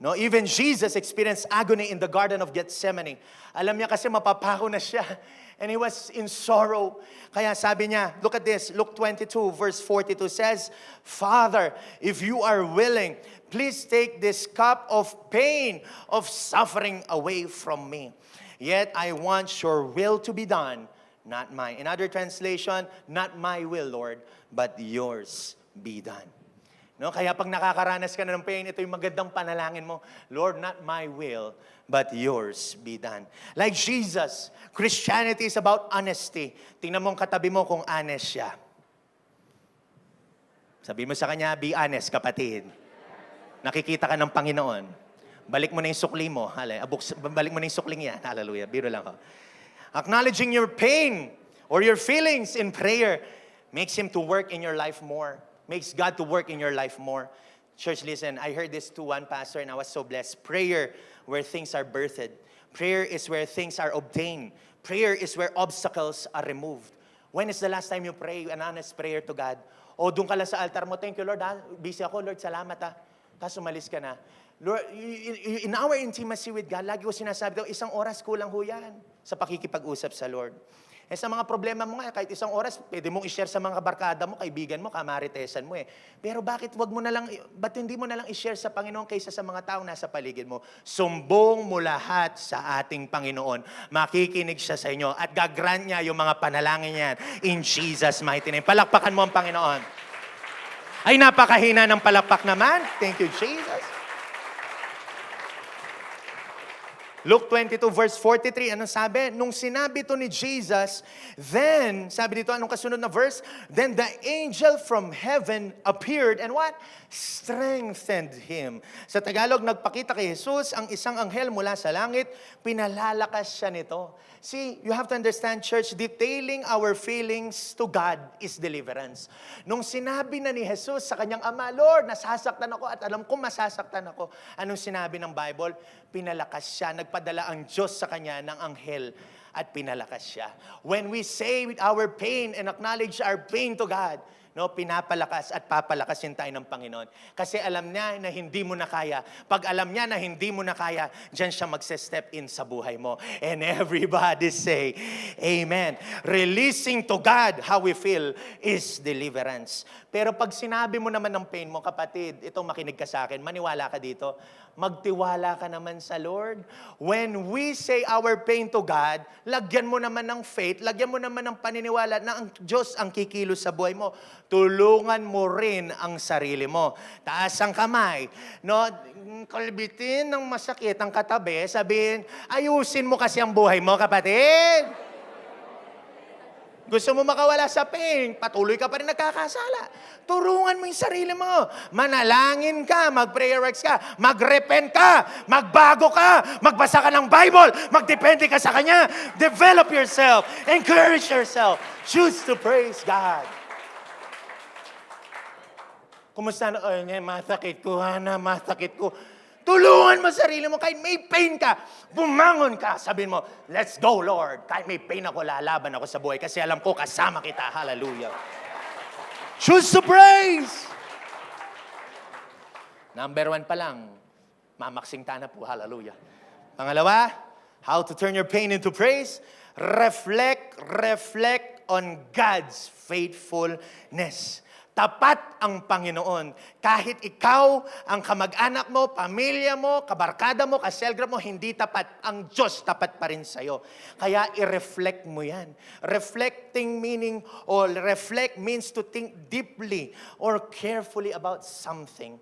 E: No, even Jesus experienced agony in the Garden of Gethsemane. Alam niya kasi mapapako na siya. And he was in sorrow. Kaya sabi niya, look at this, Luke 22 verse 42 says, Father, if you are willing, please take this cup of pain, of suffering away from me. Yet I want your will to be done, not mine. In other translation, not my will, Lord, but yours be done. No, kaya pag nakakaranas ka na ng pain, ito yung magandang panalangin mo. Lord, not my will, but yours be done. Like Jesus, Christianity is about honesty. Tingnan mo ang katabi mo kung honest siya. Sabi mo sa kanya, be honest, kapatid. Nakikita ka ng Panginoon. Balik mo na yung sukli mo. Balik mo na yung sukling yan. Hallelujah. Biro lang ako. Acknowledging your pain or your feelings in prayer makes Him to work in your life more. Makes God to work in your life more. Church, listen, I heard this to one pastor and I was so blessed. Prayer where things are birthed. Prayer is where things are obtained. Prayer is where obstacles are removed. When is the last time you pray an honest prayer to God? O doon ka lang sa altar mo, thank you Lord, busy ako Lord, salamat ha. Tapos umalis ka na. Lord, in our intimacy with God, lagi ko sinasabi daw, 1 oras kulang ho yan sa pakikipag-usap sa Lord. Eh sa mga problema mo nga, kahit 1 oras, pwede mong i-share sa mga barkada mo, kaibigan mo, kamaritesan mo eh. Pero ba't hindi mo na lang i-share sa Panginoon kaysa sa mga taong nasa paligid mo? Sumbong mo lahat sa ating Panginoon. Makikinig siya sa inyo at gagrant niya yung mga panalangin niyan in Jesus' mighty name. Palakpakan mo ang Panginoon. Ay, napakahina ng palakpak naman. Thank you, Jesus. Luke 22 verse 43, anong sabi? Nung sinabi to ni Jesus, then, sabi dito, anong kasunod na verse? Then the angel from heaven appeared and what? Strengthened him. Sa Tagalog, nagpakita kay Jesus ang isang anghel mula sa langit, pinalalakas siya nito. See, you have to understand, church, detailing our feelings to God is deliverance. Nung sinabi na ni Jesus sa kanyang ama, Lord, nasasaktan ako at alam ko masasaktan ako. Anong sinabi ng Bible? Pinalakas siya. Nagpadala ang Diyos sa kanya ng anghel at pinalakas siya. When we say with our pain and acknowledge our pain to God, no, pinapalakas at papalakasin tayo ng Panginoon. Kasi alam niya na hindi mo na kaya. Pag alam niya na hindi mo na kaya, diyan siya magse-step in sa buhay mo. And everybody say, Amen. Releasing to God how we feel is deliverance. Pero pag sinabi mo naman ng pain mo, kapatid, ito makinig ka sa akin, maniwala ka dito, magtiwala ka naman sa Lord. When we say our pain to God, lagyan mo naman ng faith, lagyan mo naman ng paniniwala na ang Diyos ang kikilos sa buhay mo. Tulungan mo rin ang sarili mo. Taas ang kamay. No? Kalbitin ng masakit ang katabi, sabihin, ayusin mo kasi ang buhay mo, kapatid. Gusto mo makawala sa pain, patuloy ka pa rin nagkakasala. Turungan mo yung sarili mo. Manalangin ka, mag-prayer works ka, mag-repent ka, magbago ka, magbasa ka ng Bible, magdepende ka sa Kanya. Develop yourself, encourage yourself, choose to praise God. Kumusta na? Ay, masakit ko, Hana, masakit ko. Tulungan mo sarili mo. Kahit may pain ka, bumangon ka. Sabihin mo, let's go, Lord. Kahit may pain ako, lalaban ako sa buhay. Kasi alam ko, kasama kita. Hallelujah. Choose to praise. Number 1 pa lang, mamaksing na po. Hallelujah. Pangalawa, how to turn your pain into praise. Reflect on God's faithfulness. Tapat ang Panginoon. Kahit ikaw, ang kamag-anak mo, pamilya mo, kabarkada mo, kaselgra mo, hindi tapat. Ang Diyos tapat pa rin sa'yo. Kaya i-reflect mo yan. Reflecting meaning, or reflect means to think deeply or carefully about something.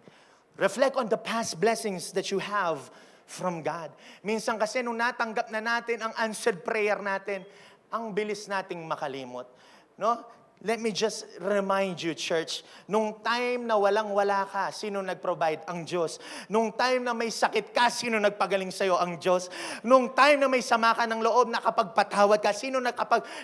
E: Reflect on the past blessings that you have from God. Minsan kasi nung natanggap na natin ang answered prayer natin, ang bilis nating makalimot. No? Let me just remind you, church, nung time na walang-wala ka, sino nag-provide? Ang Diyos. Nung time na may sakit ka, sino nagpagaling sa'yo? Ang Diyos. Nung time na may sama ka ng loob, nakapagpatawad ka, sino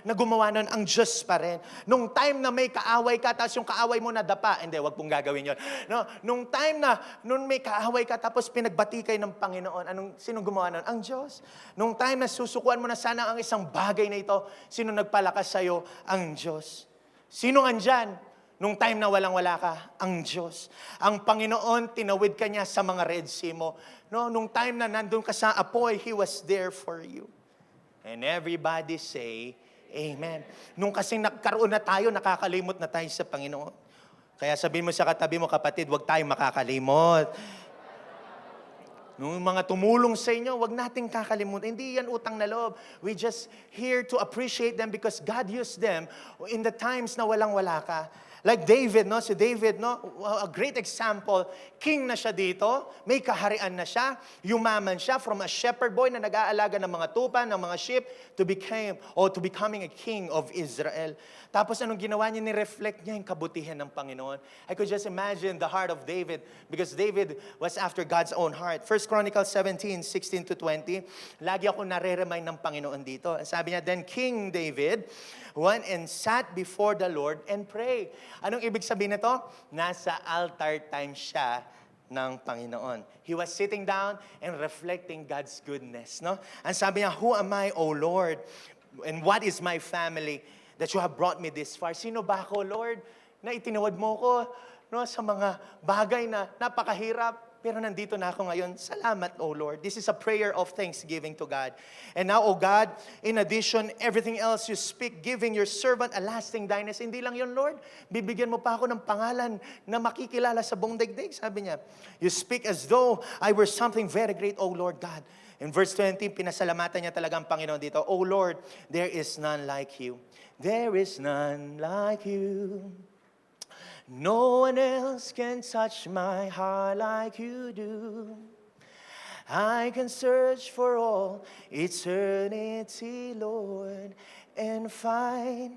E: nagumawa nun? Ang Diyos pa rin. Nung time na may kaaway ka, tapos yung kaaway mo nadapa, hindi, wag pong gagawin yun. No? Nung time na, nung may kaaway ka, tapos pinagbati kayo ng Panginoon, sino gumawa nun? Ang Diyos. Nung time na susukuan mo na sana ang isang bagay na ito, sino nagpalakas sa'yo? Ang Diyos. Sino andyan? Nung time na walang-wala ka, ang Diyos. Ang Panginoon, tinawid ka niya sa mga Red Sea mo. No, nung time na nandun ka sa apoy, He was there for you. And everybody say, Amen. Nung kasi nagkaroon na tayo, nakakalimot na tayo sa Panginoon. Kaya sabihin mo sa katabi mo, kapatid, huwag tayo makakalimot. Nung mga tumulong sa inyo, wag nating kakalimutan. Hindi yan utang na loob. We just here to appreciate them because God used them in the times na walang-wala ka. Like David, no? Si David, no? A great example. King na siya dito. May kaharian na siya. Yumaman siya from a shepherd boy na nag-aalaga ng mga tupa, ng mga sheep, to becoming a king of Israel. Tapos anong ginawa niya? Ni-reflect niya yung kabutihan ng Panginoon. I could just imagine the heart of David because David was after God's own heart. 1 Chronicles 17:16-20. Lagi ako nare-remind ng Panginoon dito. Sabi niya, then King David went and sat before the Lord and prayed. Anong ibig sabihin nito? Nasa altar time siya ng Panginoon. He was sitting down and reflecting God's goodness. No? Ang sabi niya, who am I, O Lord? And what is my family that you have brought me this far? Sino ba ako, Lord, na itinawad mo ko no, sa mga bagay na napakahirap? Pero nandito na ako ngayon. Salamat, O Lord. This is a prayer of thanksgiving to God. And now, O God, in addition, everything else you speak, giving your servant a lasting dynasty. Hindi lang yun, Lord. Bibigyan mo pa ako ng pangalan na makikilala sa buong daigdig. Sabi niya, you speak as though I were something very great, O Lord God. In verse 20, pinasalamatan niya talaga ang Panginoon dito. O Lord, there is none like you. There is none like you. No one else can touch my heart like you do. I can search for all eternity, Lord, and find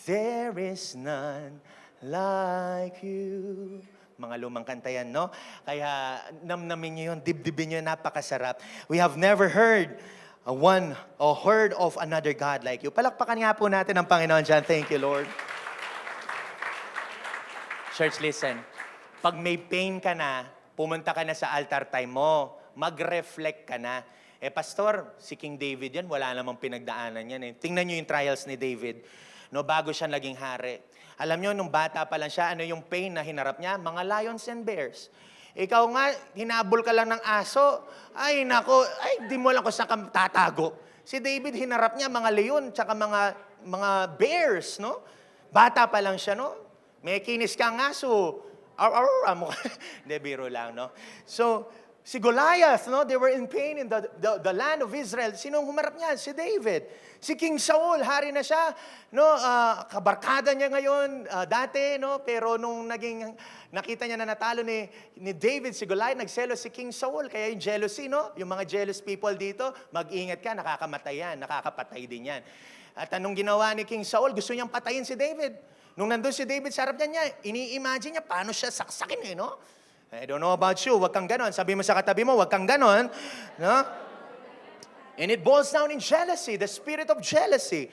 E: there is none like you. Mga lumang kanta yan, no? Kaya namnamin nyo yun, dibdibin nyo, napakasarap. We have never heard heard of another God like you. Palakpakan nga po natin ang Panginoon dyan. Thank you, Lord. Church, listen. Pag may pain ka na, pumunta ka na sa altar time mo, mag-reflect ka na. Pastor, si King David yan, wala namang pinagdaanan yan. Tingnan nyo yung trials ni David. no, bago siya naging hari. Alam nyo, nung bata pa lang siya, ano yung pain na hinarap niya? Mga lions and bears. Ikaw nga, hinabol ka lang ng aso. Ay, nako, ay, di mo lang kung saan ka tatago. Si David, hinarap niya mga leon, tsaka mga bears, no? Bata pa lang siya, no? May kinis kang aso. Amo. Hindi, biro lang, no? So, si Goliath, no? They were in pain in the land of Israel. Sinong humarap niya? Si David. Si King Saul, hari na siya, no? Kabarkada niya ngayon, dati, no? Pero nung nakita niya na natalo ni David, si Goliath, nagselo si King Saul. Kaya yung jealousy, no? Yung mga jealous people dito, mag-ingat ka, nakakamatay yan, nakakapatay din yan. At anong ginawa ni King Saul? Gusto niyang patayin si David. Nung nandun si David sa harap niya, ini-imagine niya paano siya saksakin, no? I don't know about you, wag kang ganon. Sabi mo sa katabi mo, wag kang ganon. No? And it boils down in jealousy, the spirit of jealousy.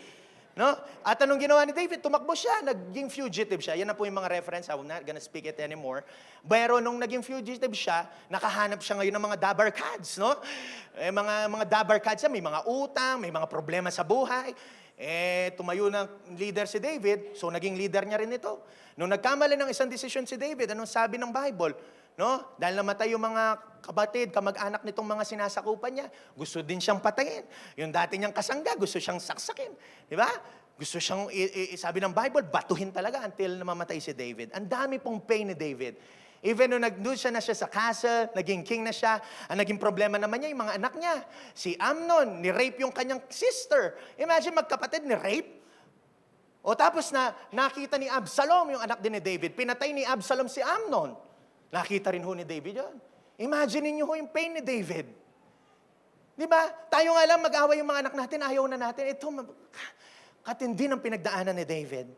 E: No? At anong ginawa ni David? Tumakbo siya, naging fugitive siya. Yan na po yung mga reference, I'm not gonna speak it anymore. Pero nung naging fugitive siya, nakahanap siya ngayon ng mga dabarkads, no? Mga dabarkads, may mga utang, may mga problema sa buhay. Tumayo ng leader si David, so naging leader niya rin ito. Nung nagkamali ng isang desisyon si David, anong sabi ng Bible? No? Dahil namatay yung mga kapatid, kamag-anak nitong mga sinasakupan niya, gusto din siyang patayin. Yung dati niyang kasangga, gusto siyang saksakin. Di ba? Gusto siyang, sabi ng Bible, batuhin talaga until namamatay si David. Ang dami pong pain ni David. Even nung nag-doon siya na siya sa castle, naging king na siya, ang naging problema naman niya, yung mga anak niya. Si Amnon, ni-rape yung kanyang sister. Imagine magkapatid ni-rape. O tapos nakita ni Absalom, yung anak din ni David, pinatay ni Absalom si Amnon. Nakita rin ho ni David yun. Imagine niyo ho yung pain ni David. Di ba? Tayo nga lang mag-away yung mga anak natin, ayaw na natin. Ito, katindi ng pinagdaanan ni David.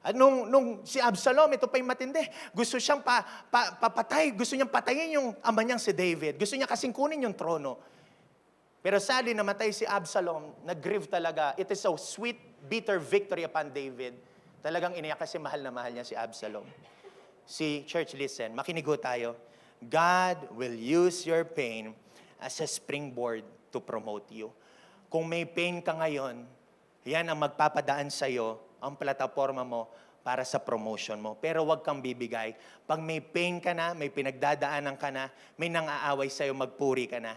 E: At nung si Absalom, ito pa yung matindi, gusto siyang papatay, gusto niyang patayin yung ama niyang si David. Gusto niya kasing kunin yung trono. Pero sadly, namatay si Absalom, nag-grieve talaga. It is a sweet, bitter victory upon David. Talagang iniyak kasi mahal na mahal niya si Absalom. Si church, listen, makinigo tayo. God will use your pain as a springboard to promote you. Kung may pain ka ngayon, yan ang magpapadaan sa'yo, ang plataforma mo para sa promotion mo. Pero huwag kang bibigay. Pag may pain ka na, may pinagdadaanan ka na, may nang-aaway sa'yo, magpuri ka na.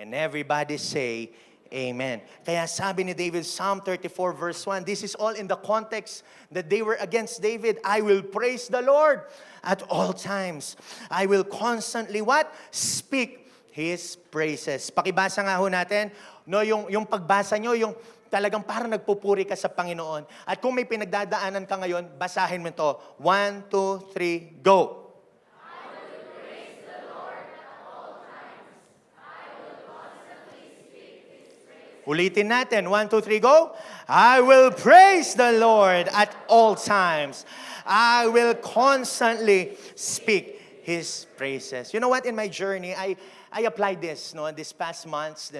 E: And everybody say, Amen. Kaya sabi ni David, Psalm 34 verse 1, this is all in the context that they were against David. I will praise the Lord at all times. I will constantly what? Speak His praises. Pakibasa nga ho natin, no, yung pagbasa nyo, yung talagang parang nagpupuri ka sa Panginoon. At kung may pinagdadaanan ka ngayon, basahin mo ito. 1, 2, 3, go! Ulitin natin. 1, 2, 3, go. I will praise the Lord at all times. I will constantly speak His praises. You know what? In my journey, I applied this, no, this past months,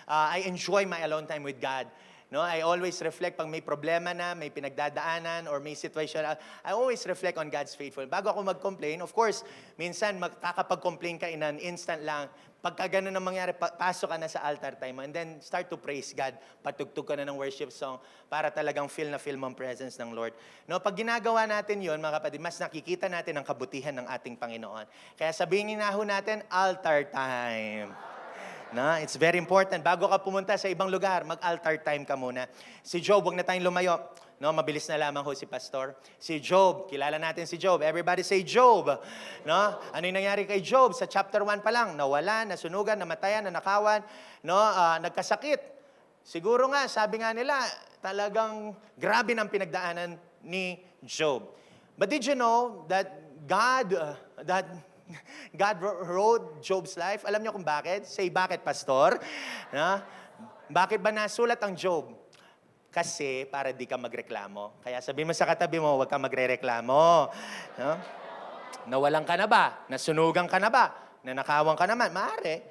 E: I enjoy my alone time with God. No, I always reflect pag may problema na, may pinagdadaanan, or may situation, I always reflect on God's faithfulness. Bago ako mag-complain, of course, minsan makakapag-complain ka in an instant lang. Pagka ganun ang mangyari, pasok ka na sa altar time mo, and then start to praise God. Patugtog ka na ng worship song para talagang feel na feel mo ang presence ng Lord. No, pag ginagawa natin yon, mga kapatid, mas nakikita natin ang kabutihan ng ating Panginoon. Kaya sabihin na ho natin, altar time. No, it's very important. Bago ka pumunta sa ibang lugar, mag-altar time ka muna. Si Job, wag na tayong lumayo. No, mabilis na lamang ho si Pastor. Si Job, kilala natin si Job. Everybody say Job. No? Ano yung nangyari kay Job? Sa chapter 1 pa lang, nawalan, nasunugan, namatayan, nanakawan, no, nagkasakit. Siguro nga, sabi nga nila, talagang grabe ng pinagdaanan ni Job. But did you know that God wrote Job's life? Alam niyo kung bakit? Say, bakit, Pastor? No? Bakit ba nasulat ang Job? Kasi para di ka magreklamo. Kaya sabi mo sa katabi mo, huwag ka magrereklamo. No? Nawalan ka na ba? Nasunugan ka na ba? Nanakawan ka naman? Maaari.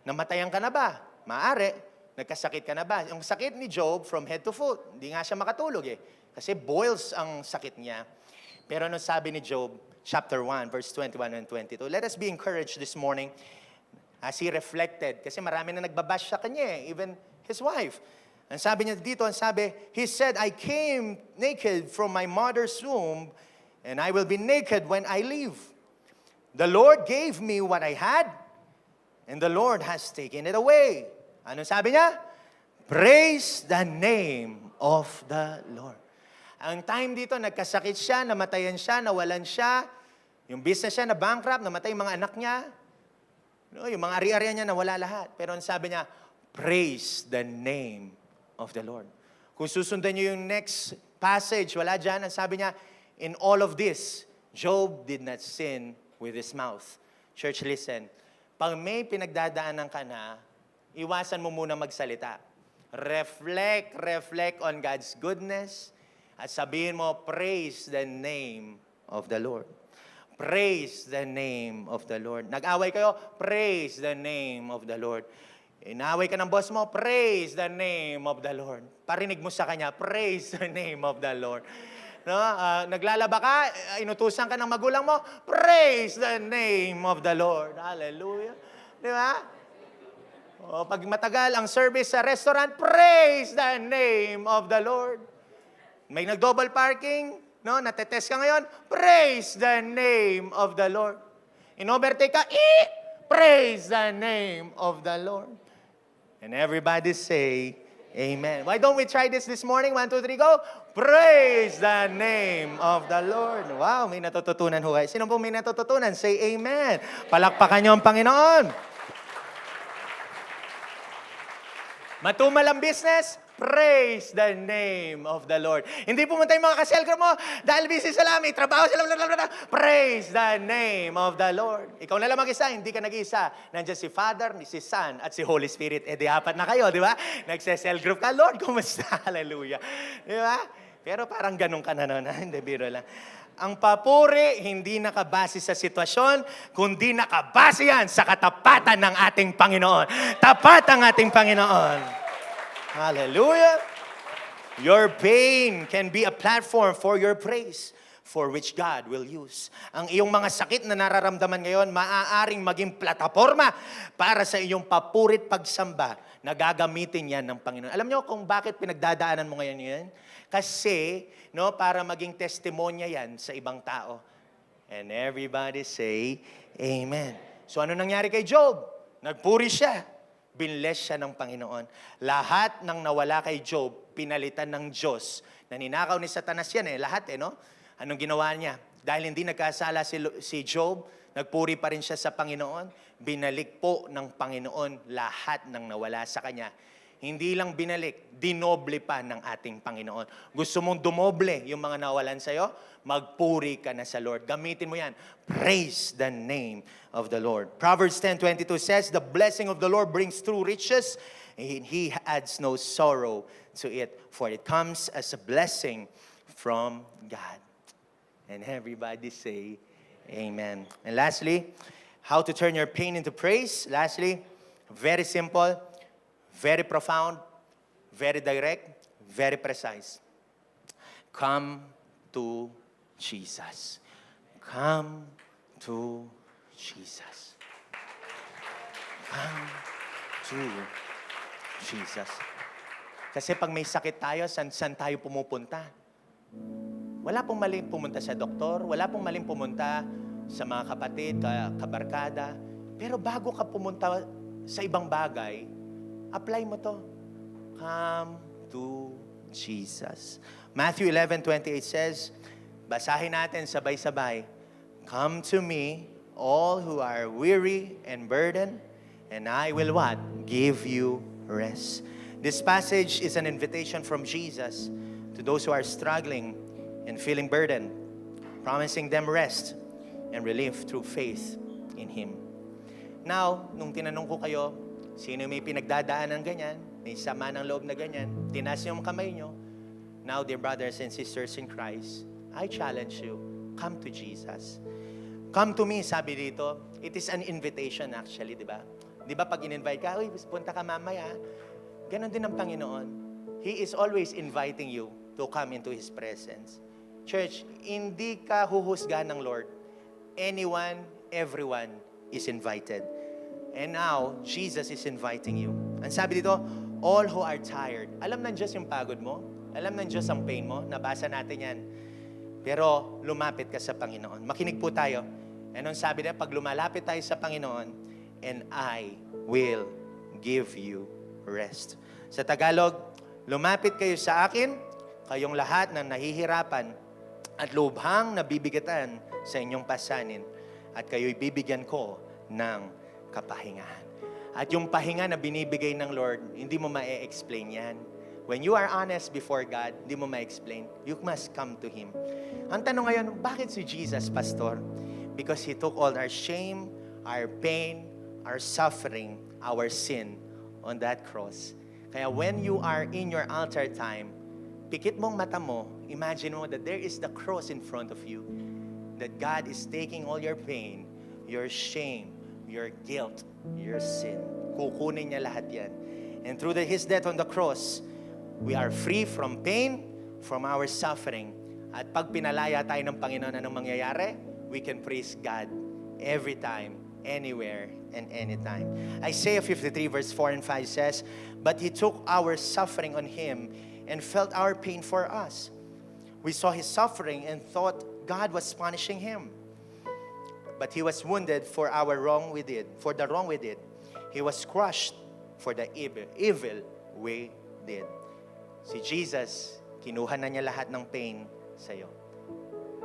E: Namatayan ka na ba? Maaari. Nagkasakit ka na ba? Yung sakit ni Job from head to foot, hindi nga siya makatulog eh. Kasi boils ang sakit niya. Pero ano sabi ni Job, chapter 1, verse 21 and 22, let us be encouraged this morning as he reflected. Kasi marami na nagbabash sa kanya eh, even his wife. Ang sabi niya dito, he said, I came naked from my mother's womb, and I will be naked when I leave. The Lord gave me what I had, and the Lord has taken it away. Ano sabi niya? Praise the name of the Lord. Ang time dito, nagkasakit siya, namatayan siya, nawalan siya, yung business siya na bankrupt, namatay yung mga anak niya, no, yung mga ari-arian niya nawala lahat. Pero ang sabi niya, praise the name of the Lord. Kung susundan niyo yung next passage, wala dyan, ang sabi niya, in all of this, Job did not sin with his mouth. Church, listen. Pag may pinagdadaanan ka na, iwasan mo muna magsalita. Reflect on God's goodness, at sabihin mo, praise the name of the Lord. Praise the name of the Lord. Nag-away kayo, praise the name of the Lord. Inaway ka ng boss mo, praise the name of the Lord. Parinig mo sa kanya, praise the name of the Lord. No? Naglalaba ka, inutusan ka ng magulang mo, praise the name of the Lord. Hallelujah. Di ba? O, pag matagal ang service sa restaurant, praise the name of the Lord. May nag-double parking, no? Natetest ka ngayon, praise the name of the Lord. In-overtake ka, praise the name of the Lord. And everybody say, amen. Why don't we try this morning? 1, 2, 3, go. Praise the name of the Lord. Wow, may natututunan ho. Sino po may natututunan? Say amen. Palakpakan niyo ang Panginoon. Matumal ang business, praise the name of the Lord. Hindi pumunta yung mga kaselgro mo dahil busy sila, may trabaho sila, praise the name of the Lord. Ikaw na lang mag-isa, hindi ka nag-isa. Nandiyan si Father, si Son, at si Holy Spirit. Di apat na kayo, di ba? Nagse-cell group ka, Lord, kumusta? Hallelujah. Di ba? Pero parang ganun ka na noon, hindi, biro lang. Ang papuri, hindi nakabase sa sitwasyon, kundi nakabase yan sa katapatan ng ating Panginoon. Tapat ang ating Panginoon. Hallelujah. Your pain can be a platform for your praise, for which God will use. Ang iyong mga sakit na nararamdaman ngayon, maaaring maging plataforma para sa iyong papurit pagsamba na gagamitin yan ng Panginoon. Alam niyo kung bakit pinagdadaanan mo ngayon yan? Kasi, no, para maging testimonya yan sa ibang tao. And everybody say, amen. So ano nangyari kay Job? Nagpuri siya. Binless siya ng Panginoon. Lahat ng nawala kay Job, pinalitan ng Diyos. Naninakaw ni Satanas yan lahat no? Anong ginawa niya? Dahil hindi nagkasala si Job, nagpuri pa rin siya sa Panginoon, binalik po ng Panginoon lahat ng nawala sa kanya. Hindi lang binalik, dinoble pa ng ating Panginoon. Gusto mong dumoble yung mga nawalan sa'yo? Magpuri ka na sa Lord. Gamitin mo yan. Praise the name of the Lord. Proverbs 10:22 says, the blessing of the Lord brings true riches, and He adds no sorrow to it, for it comes as a blessing from God. And everybody say, amen. And lastly, how to turn your pain into praise. Lastly, very simple, very profound, very direct, very precise. Come to Jesus. Come to Jesus. Come to Jesus. Kasi pag may sakit tayo, saan tayo pumupunta? Wala pong maling pumunta sa doktor, wala pong maling pumunta sa mga kapatid, kabarkada. Pero bago ka pumunta sa ibang bagay, apply mo to. Come to Jesus. Matthew 11:28 says, basahin natin sabay-sabay, come to me, all who are weary and burdened, and I will what? Give you rest. This passage is an invitation from Jesus to those who are struggling and feeling burdened, promising them rest and relief through faith in Him. Now, nung tinanong ko kayo, sino may pinagdadaanan ganyan, may sama ng loob na ganyan, tinaas niyo ang kamay niyo. Now, dear brothers and sisters in Christ, I challenge you, come to Jesus. Come to me, sabi dito. It is an invitation actually, di ba? Di ba pag in-invite ka, uy, punta ka mamaya. Ganon din ang Panginoon. He is always inviting you to come into His presence. Church, hindi ka huhusgahan ng Lord. Anyone, everyone is invited. And now, Jesus is inviting you. Ang sabi dito, all who are tired. Alam ng Diyos yung pagod mo? Alam ng Diyos ang pain mo? Nabasa natin yan. Pero lumapit ka sa Panginoon. Makinig po tayo. Anong sabi niya? Pag lumalapit tayo sa Panginoon, and I will give you rest. Sa Tagalog, lumapit kayo sa akin, kayong lahat na nahihirapan at lubhang nabibigatan sa inyong pasanin, at kayo'y bibigyan ko ng kapahingahan. At yung pahinga na binibigay ng Lord, hindi mo ma-explain yan. When you are honest before God, hindi mo ma-explain. You must come to Him. Ang tanong ngayon, bakit si Jesus, Pastor? Because He took all our shame, our pain, our suffering, our sin on that cross. Kaya when you are in your altar time, pikit mong mata mo, imagine mo that there is the cross in front of you. That God is taking all your pain, your shame, your guilt, your sin. Kukunin niya lahat yan. And through His death on the cross, we are free from pain, from our suffering. At pag pinalaya tayo ng Panginoon, anong mangyayari? We can praise God every time, anywhere, and anytime. Isaiah 53 verse 4 and 5 says, "But He took our suffering on Him and felt our pain for us. We saw His suffering and thought God was punishing Him. But He was wounded for our wrong we did, for the wrong we did. He was crushed for the evil we did." Si Jesus, kinuha na niya lahat ng pain sa'yo.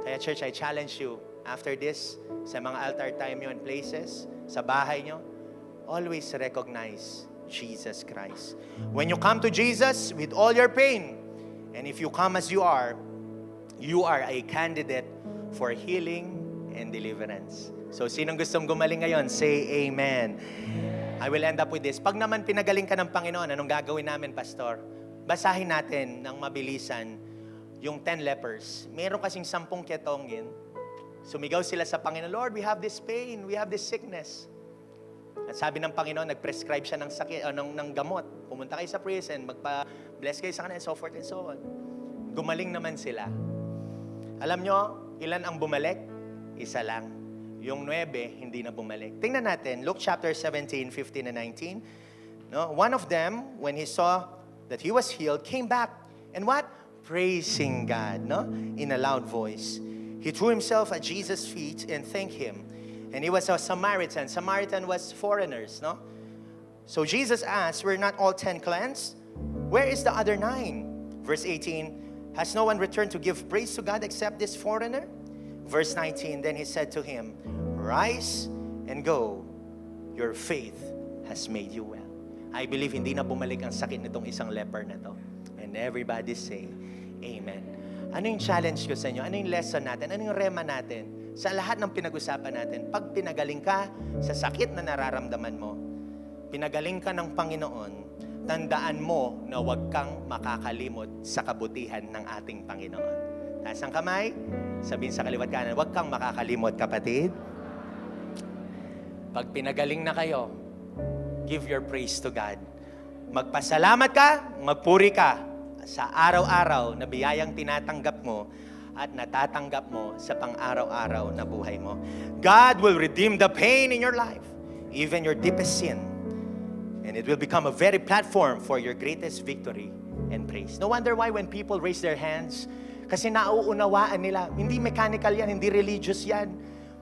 E: Kaya church, I challenge you, after this, sa mga altar time nyo and places, sa bahay nyo, always recognize Jesus Christ. When you come to Jesus with all your pain, and if you come as you are a candidate for healing and deliverance. So, sinong gustong gumaling ngayon? Say Amen. I will end up with this. Pag naman pinagaling ka ng Panginoon, anong gagawin namin, Pastor? Basahin natin ng mabilisan yung 10 lepers. Meron kasing 10 ketongin. Sumigaw sila sa Panginoon, "Lord, we have this pain, we have this sickness." At sabi ng Panginoon, nag-prescribe siya ng sakit, ng gamot. Pumunta kayo sa prison, magpa-bless kayo sa kanila, so forth and so on. Gumaling naman sila. Alam nyo, ilan ang bumalik? Isa lang. Yung 9, hindi na bumalik. Tingnan natin, Luke chapter 17, 15 and 19. No? One of them, when he saw that he was healed, came back. And what? Praising God, no? In a loud voice. He threw himself at Jesus' feet and thanked Him. And he was a Samaritan. Samaritan was foreigners, no? So Jesus asked, "Were not all 10 cleansed? Where is the other 9? Verse 18, "Has no one returned to give praise to God except this foreigner?" Verse 19, then He said to him, "Rise and go. Your faith has made you well." I believe hindi na bumalik ang sakit nitong isang leper na to. And everybody say, Amen. Ano yung challenge ko sa inyo? Ano yung lesson natin? Ano yung rema natin? Sa lahat ng pinag-usapan natin, pag pinagaling ka sa sakit na nararamdaman mo, pinagaling ka ng Panginoon, tandaan mo na huwag kang makakalimot sa kabutihan ng ating Panginoon. Taas ang kamay, sabihin sa kaliwat kanan, huwag kang makakalimot, kapatid. Pag pinagaling na kayo, give your praise to God. Magpasalamat ka, magpuri ka sa araw-araw na biyayang tinatanggap mo at natatanggap mo sa pang-araw-araw na buhay mo. God will redeem the pain in your life, even your deepest sin. And it will become a very platform for your greatest victory and praise. No wonder why when people raise their hands, kasi nauunawaan nila, hindi mechanical yan, hindi religious yan.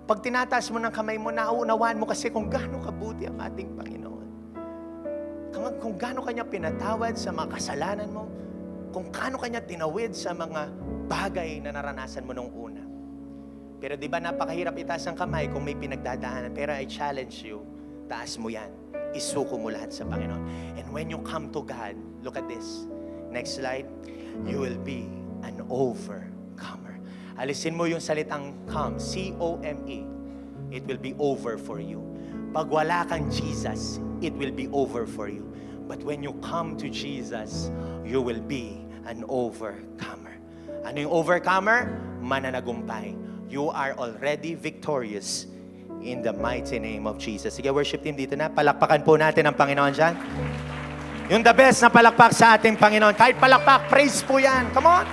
E: Pag tinataas mo ng kamay mo, nauunawaan mo kasi kung gaano kabuti ang ating Panginoon. Kung gaano kanya pinatawad sa mga kasalanan mo, kung gaano kanya tinawid sa mga bagay na naranasan mo nung una. Pero di ba napakahirap itaas ang kamay kung may pinagdadaanan. Pero I challenge you, taas mo yan. Isuko mo lahat sa Panginoon. And when you come to God, look at this. Next slide. You will be an overcomer. Alisin mo yung salitang come, C-O-M-E. It will be over for you. Pag wala kang Jesus, it will be over for you. But when you come to Jesus, you will be an overcomer. Ano yung overcomer? Mananagumpay. You are already victorious in the mighty name of Jesus. Sige, worship team dito na. Palakpakan po natin ang Panginoon dyan. Yung the best na palakpak sa ating Panginoon. Kahit palakpak, praise po yan. Come on!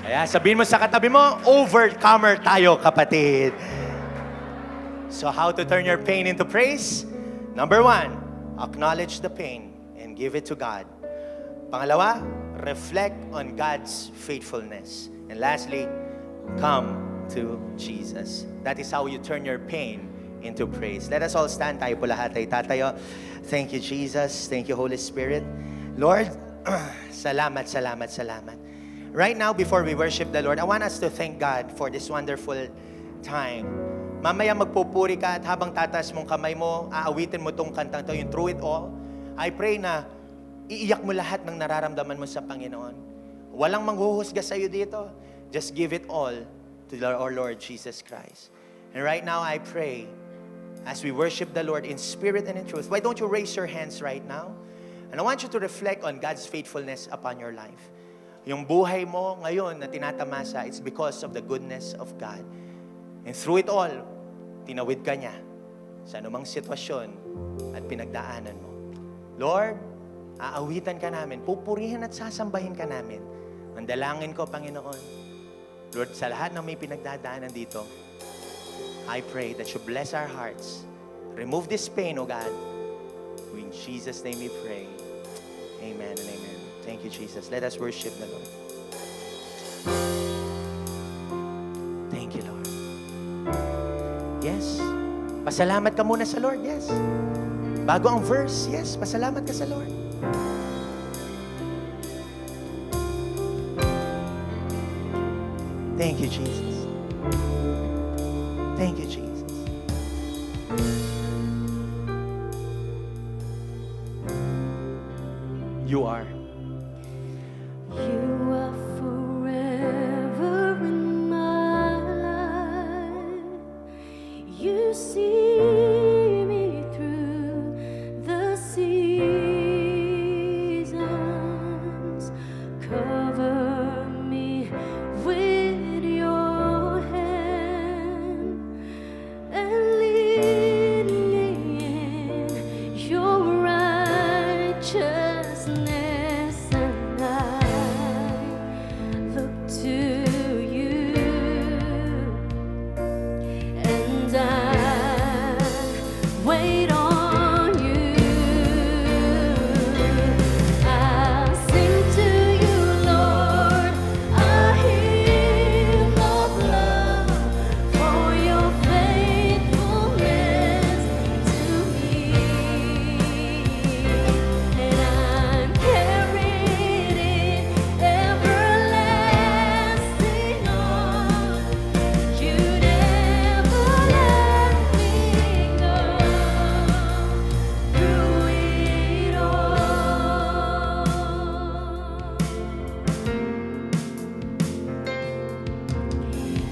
E: Kaya sabihin mo sa katabi mo, overcomer tayo, kapatid. So how to turn your pain into praise? Number 1, acknowledge the pain and give it to God. Pangalawa, reflect on God's faithfulness. And lastly, come to Jesus. That is how you turn your pain into praise. Let us all stand. Tayo po lahat ay tatayo. Thank you, Jesus. Thank you, Holy Spirit. Lord, salamat, salamat, salamat. Right now, before we worship the Lord, I want us to thank God for this wonderful time. Mamaya magpupuri ka at habang tataas mong kamay mo, aawitin mo tong kantang to, yung Through It All. I pray na iiyak mo lahat ng nararamdaman mo sa Panginoon. Walang manghuhusga sa iyo dito. Just give it all to our Lord Jesus Christ. And right now, I pray, as we worship the Lord in spirit and in truth, why don't you raise your hands right now? And I want you to reflect on God's faithfulness upon your life. Yung buhay mo ngayon na tinatamasa, it's because of the goodness of God. And through it all, tinawid ka niya sa anumang sitwasyon at pinagdaanan mo. Lord, aawitan ka namin, pupurihin at sasambahin ka namin. Ang dalangin ko, Panginoon, Lord, sa lahat ng may pinagdadaanan dito, I pray that you bless our hearts. Remove this pain, O God. In Jesus' name we pray. Amen and amen. Thank you, Jesus. Let us worship the Lord. Thank you, Lord. Yes. Pasalamat ka muna sa Lord. Yes. Bago ang verse, yes. Pasalamat ka sa Lord. Thank you, Jesus. Thank you, Jesus. You are.
C: You are forever in my life. You see me through the seasons. Cover me with your hand and lead me in your righteousness. And I look to you, and I wait on you. I sing to you, Lord. I hear of love for your faithfulness to me, and I'm carried in everlasting arms. You never let me go through it all.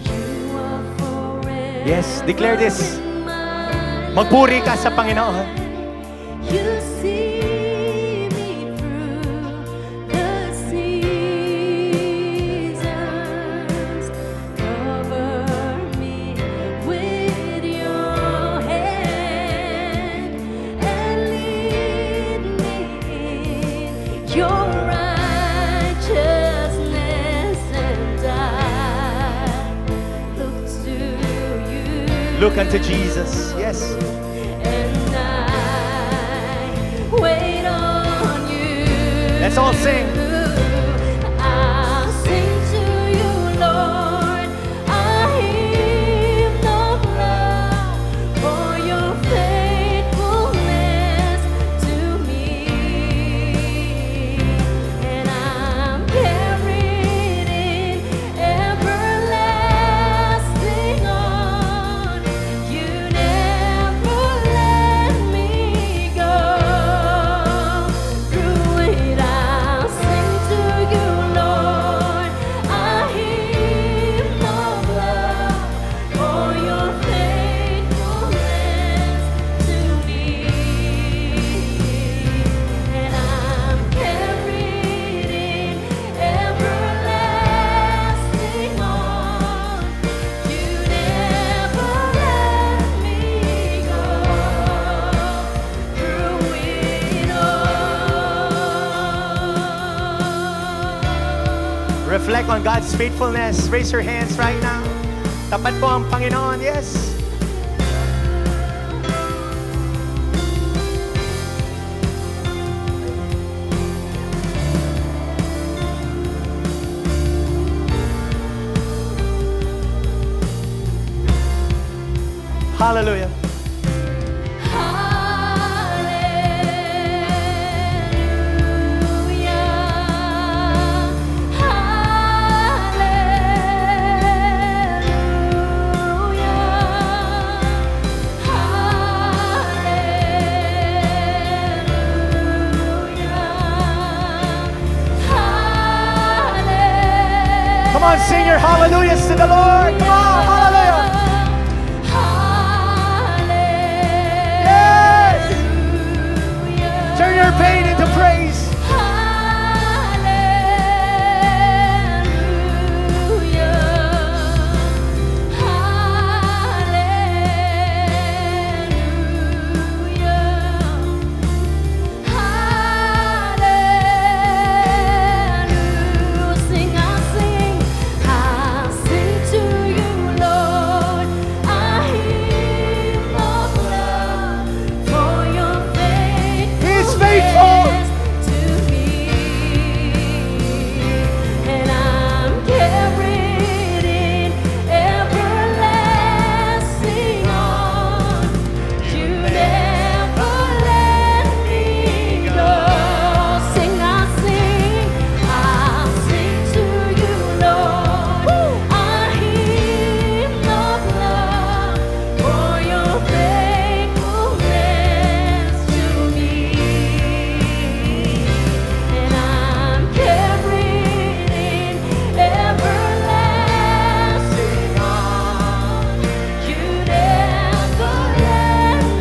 C: You are forever.
E: Yes, declare this.
C: in my
E: Magpuri ka sa Panginoon.
C: You see me through the seasons. Cover me with your hand and lead me in your righteousness. And I look to you.
E: Look unto Jesus. Yes.
C: And I wait on you.
E: Let's all sing.
C: I'll sing to you, Lord. I hymn of love for your faithfulness to me, and I'm carried in everlasting arms. You never let me go through it. I'll sing to you, Lord. I hymn of love for your faithfulness to me, and I'm carried in everlasting arms. You never let me go through it all.
E: Reflect on God's faithfulness. Raise your hands right now. Tapat po ang Panginoon. Yes. Hallelujah. Come on, sing your hallelujahs to the Lord. Come on, hallelujah. Yes. Turn your pain into praise. He's faithful.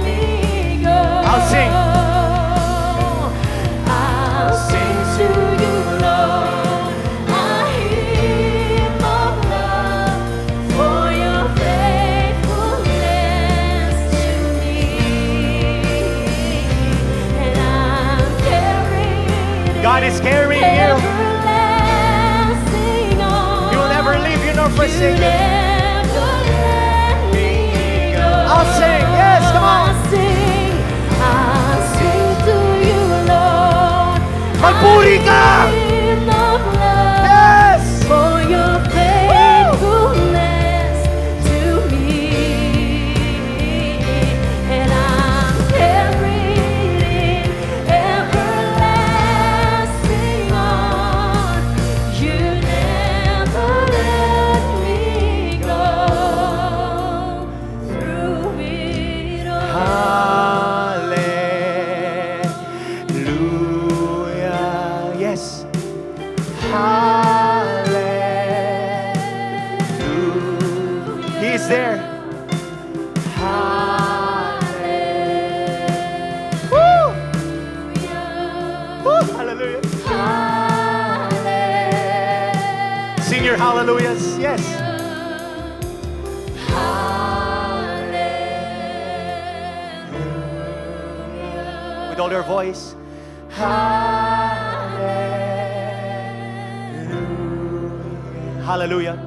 E: I'll sing.
C: I'll sing to you, Lord. A hymn of love for your faithfulness to me. And I'm carried
E: God is carrying you.
C: everlasting arms.
E: He will never leave you nor
C: You
E: forsake you.
C: never let me go.
E: I'll sing. Yes, come on.
C: I'll sing to you, Lord.
E: Magpuri ka!
C: Hymn of love
E: Yes.
C: for your faithfulness to me. And I'm carried in everlasting arms. You never let me go through it all.
E: Hallelujah. Yes. Hallelujah. He is there. Woo! Woo! Hallelujah. Sing your hallelujahs. Yes. With all your voice. Hallelujah.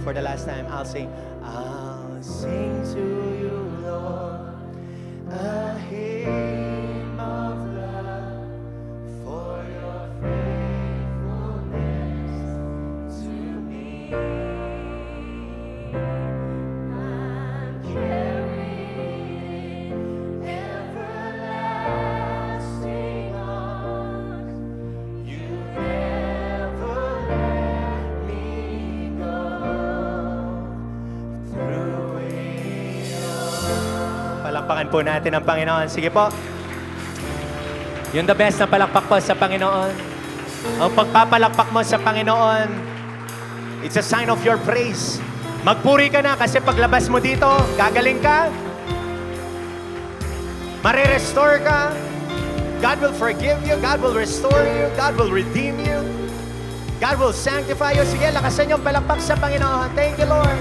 E: For the last time, I'll sing. I'll sing to you, Lord, a hymn of love for your faithfulness to me.
C: I'm carried in everlasting arms.
E: You never let me go through it all. Palakpakan po natin ang Panginoon. Sige po. Yung the best na palakpak po sa Panginoon. Ang pagpapalakpak mo sa Panginoon, it's a sign of your praise. Magpuri ka na kasi paglabas mo dito, gagaling ka. Mare-restore ka. God will forgive you. God will restore you. God will redeem you. God will sanctify you. Sige, lakasan yung palakpak sa Panginoon. Thank you, Lord.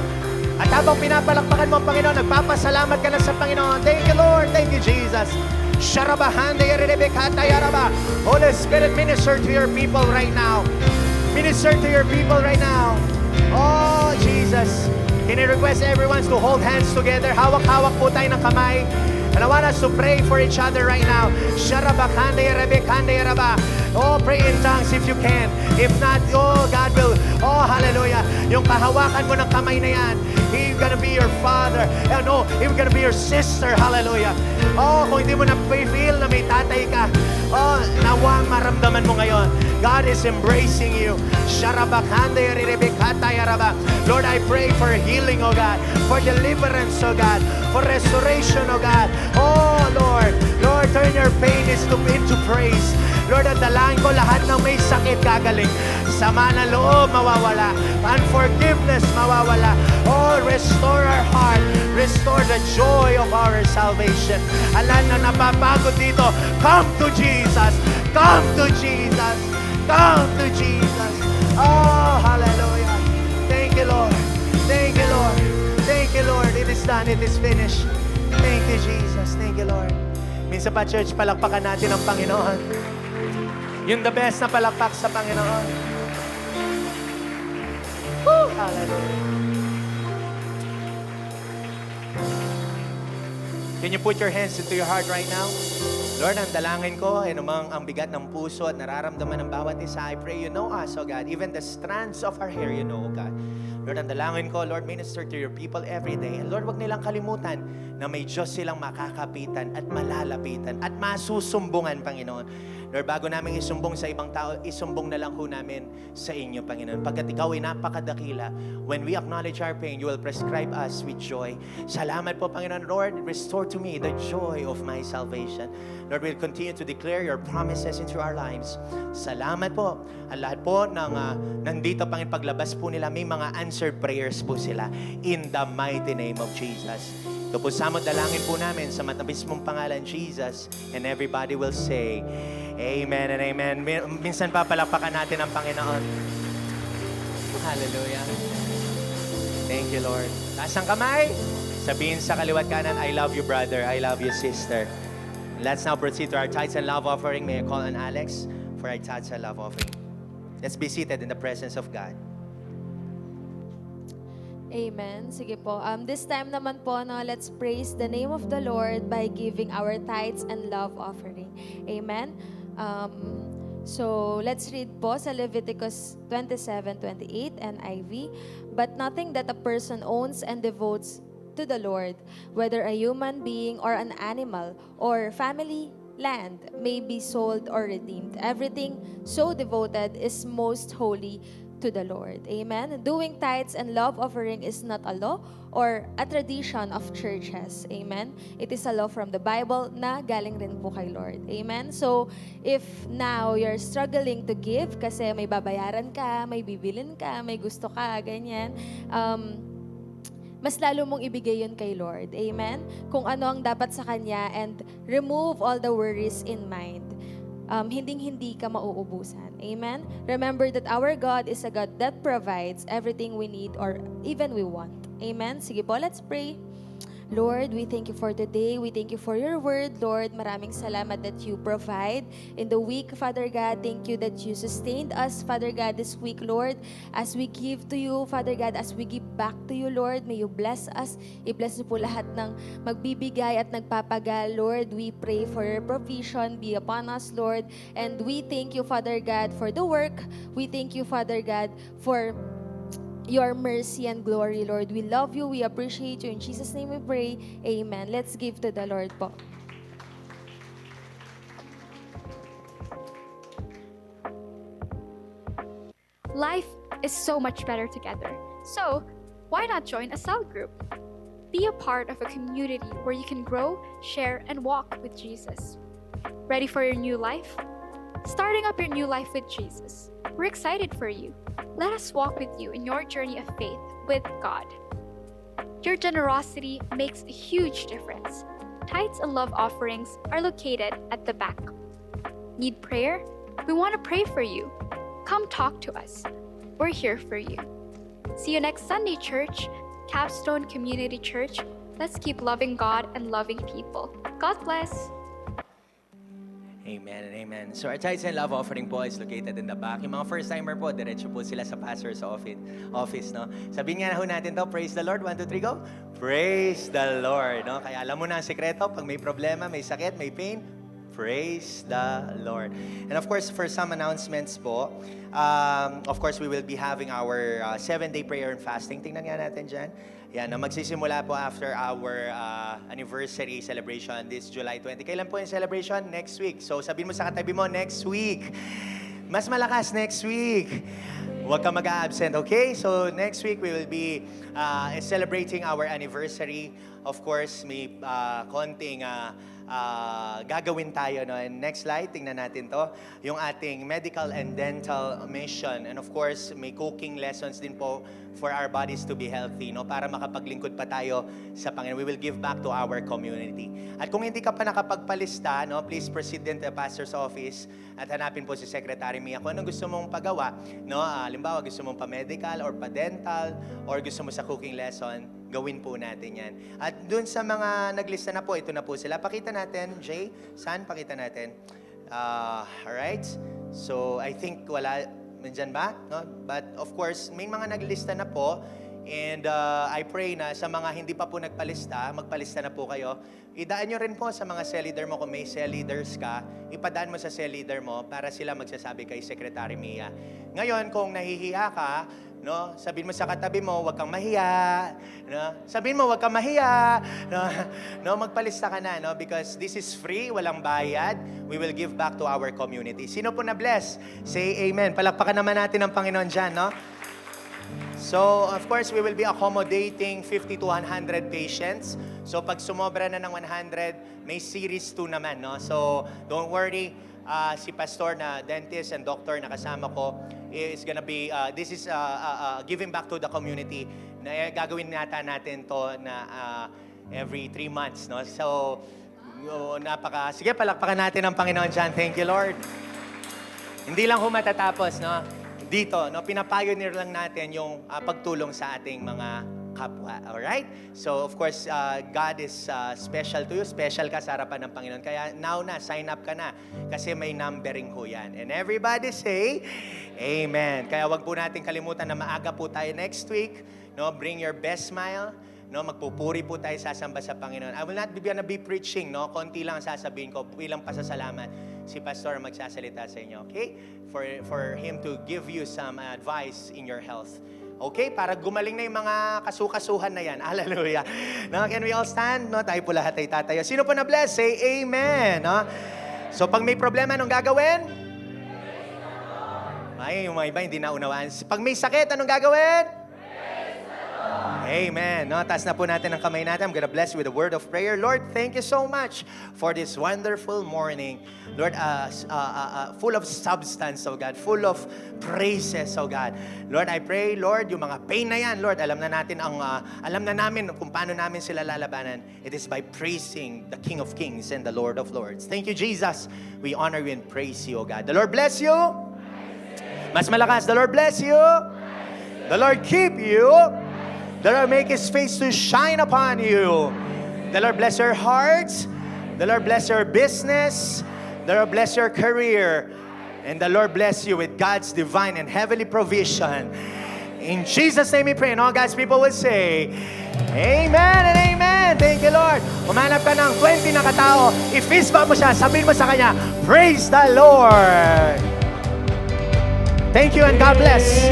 E: At habang pinapalakpakan mo ang Panginoon, nagpapasalamat ka na sa Panginoon. Thank you, Lord. Thank you, Jesus. Holy Spirit, minister to your people right now. Minister to your people right now. Oh, Jesus. Can I request everyone to hold hands together? Hawak-hawak po tayo ng kamay. And I want us to pray for each other right now. Oh, pray in tongues if you can. If not, oh, God will, oh, hallelujah. Yung kahawakan mo ng kamay na yan, He's gonna be your father. And oh, He's gonna be your sister. Hallelujah. Oh, kung hindi mo na feel na may tatay ka, oh, nawa maramdaman mo ngayon. God is embracing you. Lord, I pray for healing, oh God, for deliverance, oh God, for restoration, oh God. Oh, Lord, Lord, turn your pain into praise. Lord, at dalangin ko lahat ng may sakit gagaling. Sama na loob mawawala. Unforgiveness mawawala. Oh, restore our heart. Restore the joy of our salvation. Alam na napapagod dito. Come to Jesus. Come to Jesus. Come to Jesus. Oh, hallelujah. Thank you, Lord. Thank you, Lord. Thank you, Lord. It is done. It is finished. Thank you, Jesus. Thank you, Lord. Minsan pa, church, palakpakan natin ang Panginoon. Yung the best na palakpak sa Panginoon. Woo! Hallelujah. Can you put your hands into your heart right now? Lord, ang dalangin ko, anumang ang bigat ng puso at nararamdaman ng bawat isa, I pray you know us, oh God. Even the strands of our hair, you know, oh God. Lord, ang dalangin ko, Lord, minister to your people every day. And Lord, wag nilang kalimutan na may Diyos silang makakapitan at malalapitan at masusumbungan, Panginoon. Lord, bago namin isumbong sa ibang tao, isumbong na lang ho namin sa inyo, Panginoon. Pagkat ikaw ay napakadakila, when we acknowledge our pain, you will prescribe us with joy. Salamat po, Panginoon. Lord, restore to me the joy of my salvation. Lord, we'll continue to declare your promises into our lives. Salamat po. Ang lahat po ng nandito, Panginoon, paglabas po nila, may mga answered prayers po sila. In the mighty name of Jesus. Ito po samot dalangin po namin sa matabis mong pangalan, Jesus. And everybody will say, Amen and amen. Minsan pa palakpakan natin ang Panginoon. Hallelujah. Thank you, Lord. Taas ang kamay. Sabihin sa kaliwat kanan, I love you, brother. I love you, sister. Let's now proceed to our tithes and love offering. May I call on Alex for our tithes and love offering. Let's be seated in the presence of God.
F: Amen. Sige po. This time naman po, no, let's praise the name of the Lord by giving our tithes and love offering. Amen. So, let's read po sa Leviticus 27:28 NIV. But nothing that a person owns and devotes to the Lord, whether a human being or an animal or family, land, may be sold or redeemed. Everything so devoted is most holy to the Lord. Amen. Doing tithes and love offering is not a law or a tradition of churches. Amen. It is a law from the Bible na galing rin po kay Lord. Amen. So, if now you're struggling to give kasi may babayaran ka, may bibilin ka, may gusto ka, ganyan, mas lalo mong ibigay yun kay Lord. Amen. Kung ano ang dapat sa Kanya and remove all the worries in mind. Hinding-hindi ka mauubusan. Amen? Remember that our God is a God that provides everything we need or even we want. Amen? Sige po, let's pray. Lord, we thank you for today. We thank you for your word, Lord. Maraming salamat that you provide in the week, Father God. Thank you that you sustained us, Father God, this week, Lord. As we give to you, Father God, as we give back to you, Lord, may you bless us. I-bless niyo po lahat ng magbibigay at nagpapagal, Lord. We pray for your provision be upon us, Lord. And we thank you, Father God, for the work. We thank you, Father God, for your mercy and glory, Lord. We love you. We appreciate you. In Jesus' name we pray. Amen. Let's give to the Lord po.
G: Life is so much better together. So, why not join a cell group? Be a part of a community where you can grow, share, and walk with Jesus. Ready for your new life? Starting up your new life with Jesus. We're excited for you. Let us walk with you in your journey of faith with God. Your generosity makes a huge difference. Tithes and love offerings are located at the back. Need prayer? We want to pray for you. Come talk to us. We're here for you. See you next Sunday, church. Capstone Community Church. Let's keep loving God and loving people. God bless.
E: Amen and amen. So our tithes and love offering po is located in the back. Yung mga first-timer po, diretso po sila sa pastor's office, no? Sabihin nga na ho natin to, praise the Lord. 1, 2, 3, go. Praise the Lord, no? Kaya alam mo na ang sekreto, pag may problema, may sakit, may pain, praise the Lord. And of course, for some announcements po, of course, we will be having our 7-day prayer and fasting. Tingnan nga natin dyan. Yan, na magsisimula po after our anniversary celebration this July 20. Kailan po yung celebration? Next week. So sabihin mo sa katabi mo, next week. Mas malakas next week. Huwag ka mag-absent, okay? So next week we will be celebrating our anniversary. Of course, may konting gagawin tayo. No? And next slide, tingnan natin to. Yung ating medical and dental mission. And of course, may cooking lessons din po for our bodies to be healthy, no? Para makapaglingkod pa tayo sa Panginoon. We will give back to our community. At kung hindi ka pa nakapagpalista, no, please proceed din to the pastor's office at hanapin po si Secretary Mia kung anong gusto mong pagawa. No? Halimbawa, gusto mong pa-medical or pa-dental or gusto mo sa cooking lesson, gawin po natin yan. At dun sa mga naglista na po, ito na po sila. Pakita natin, Jay. Saan? Pakita natin. Alright. So, I think wala. Nandyan ba? No? But of course, may mga naglista na po. And I pray na sa mga hindi pa po nagpalista, magpalista na po kayo. Idaan nyo rin po sa mga cell leader mo. Kung may cell leaders ka, ipadaan mo sa cell leader mo para sila magsasabi kay Secretary Mia. Ngayon, kung nahihiya ka, no, sabihin mo sa katabi mo, huwag kang mahiya. No? Sabihin mo, huwag kang mahiya. No, magpalista ka na, no? Because this is free, walang bayad. We will give back to our community. Sino po na-bless? Say amen. Palakpakan naman natin ang Panginoon dyan, no? So, of course, we will be accommodating 50 to 100 patients. So, pag sumobra na ng 100, may series 2 naman, no? So, don't worry. Si pastor na dentist and doctor na kasama ko is gonna be, this is giving back to the community. Na gagawin natin to na every 3 months, no? So, sige, palakpakan natin ang Panginoon dyan. Thank you, Lord. Hindi lang matatapos, no? Dito, no, pinapioneer lang natin yung pagtulong sa ating mga kapwa. Alright? So, of course, God is special to you. Special ka sa harapan ng Panginoon. Kaya now na, sign up ka na. Kasi may numbering ho yan. And everybody say, Amen. Kaya wag po natin kalimutan na maaga po tayo next week. No? Bring your best smile. No, magpupuri po tayo, sasamba sa Panginoon. I will not be preaching, no? Konti lang sasabihin ko, bilang pasasalamat. Si Pastor magsasalita sa inyo, okay? For him to give you some advice in your health. Okay? Para gumaling na yung mga kasukasuhan na yan. Hallelujah. No, can we all stand? No, tayo po lahat ay tatayo. Sino po na-bless? Say amen. No? So, pag may problema, anong gagawin? Ay, yung mga iba hindi naunawaan. Pag may sakit, anong gagawin? Amen. No, taas na po natin ang kamay natin. I'm gonna bless you with a word of prayer. Lord, thank you so much for this wonderful morning. Lord, full of substance, oh God. Full of praises, oh God. Lord, I pray, Lord, yung mga pain na yan, Lord, alam na namin kung paano namin sila lalabanan. It is by praising the King of Kings and the Lord of Lords. Thank you, Jesus. We honor you and praise you, oh God. The Lord bless you. Mas malakas, the Lord bless you. The Lord keep you. The Lord make His face to shine upon you. The Lord bless your hearts. The Lord bless your business. The Lord bless your career. And the Lord bless you with God's divine and heavenly provision. In Jesus' name we pray. And all God's people will say, Amen and Amen. Thank you, Lord. Umanap ka ng 20 na katao. I-fist bump mo siya. Sabihin mo sa kanya, Praise the Lord. Thank you and God bless.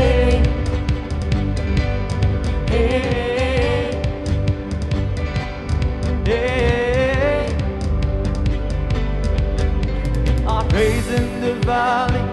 B: Our praise in the valley,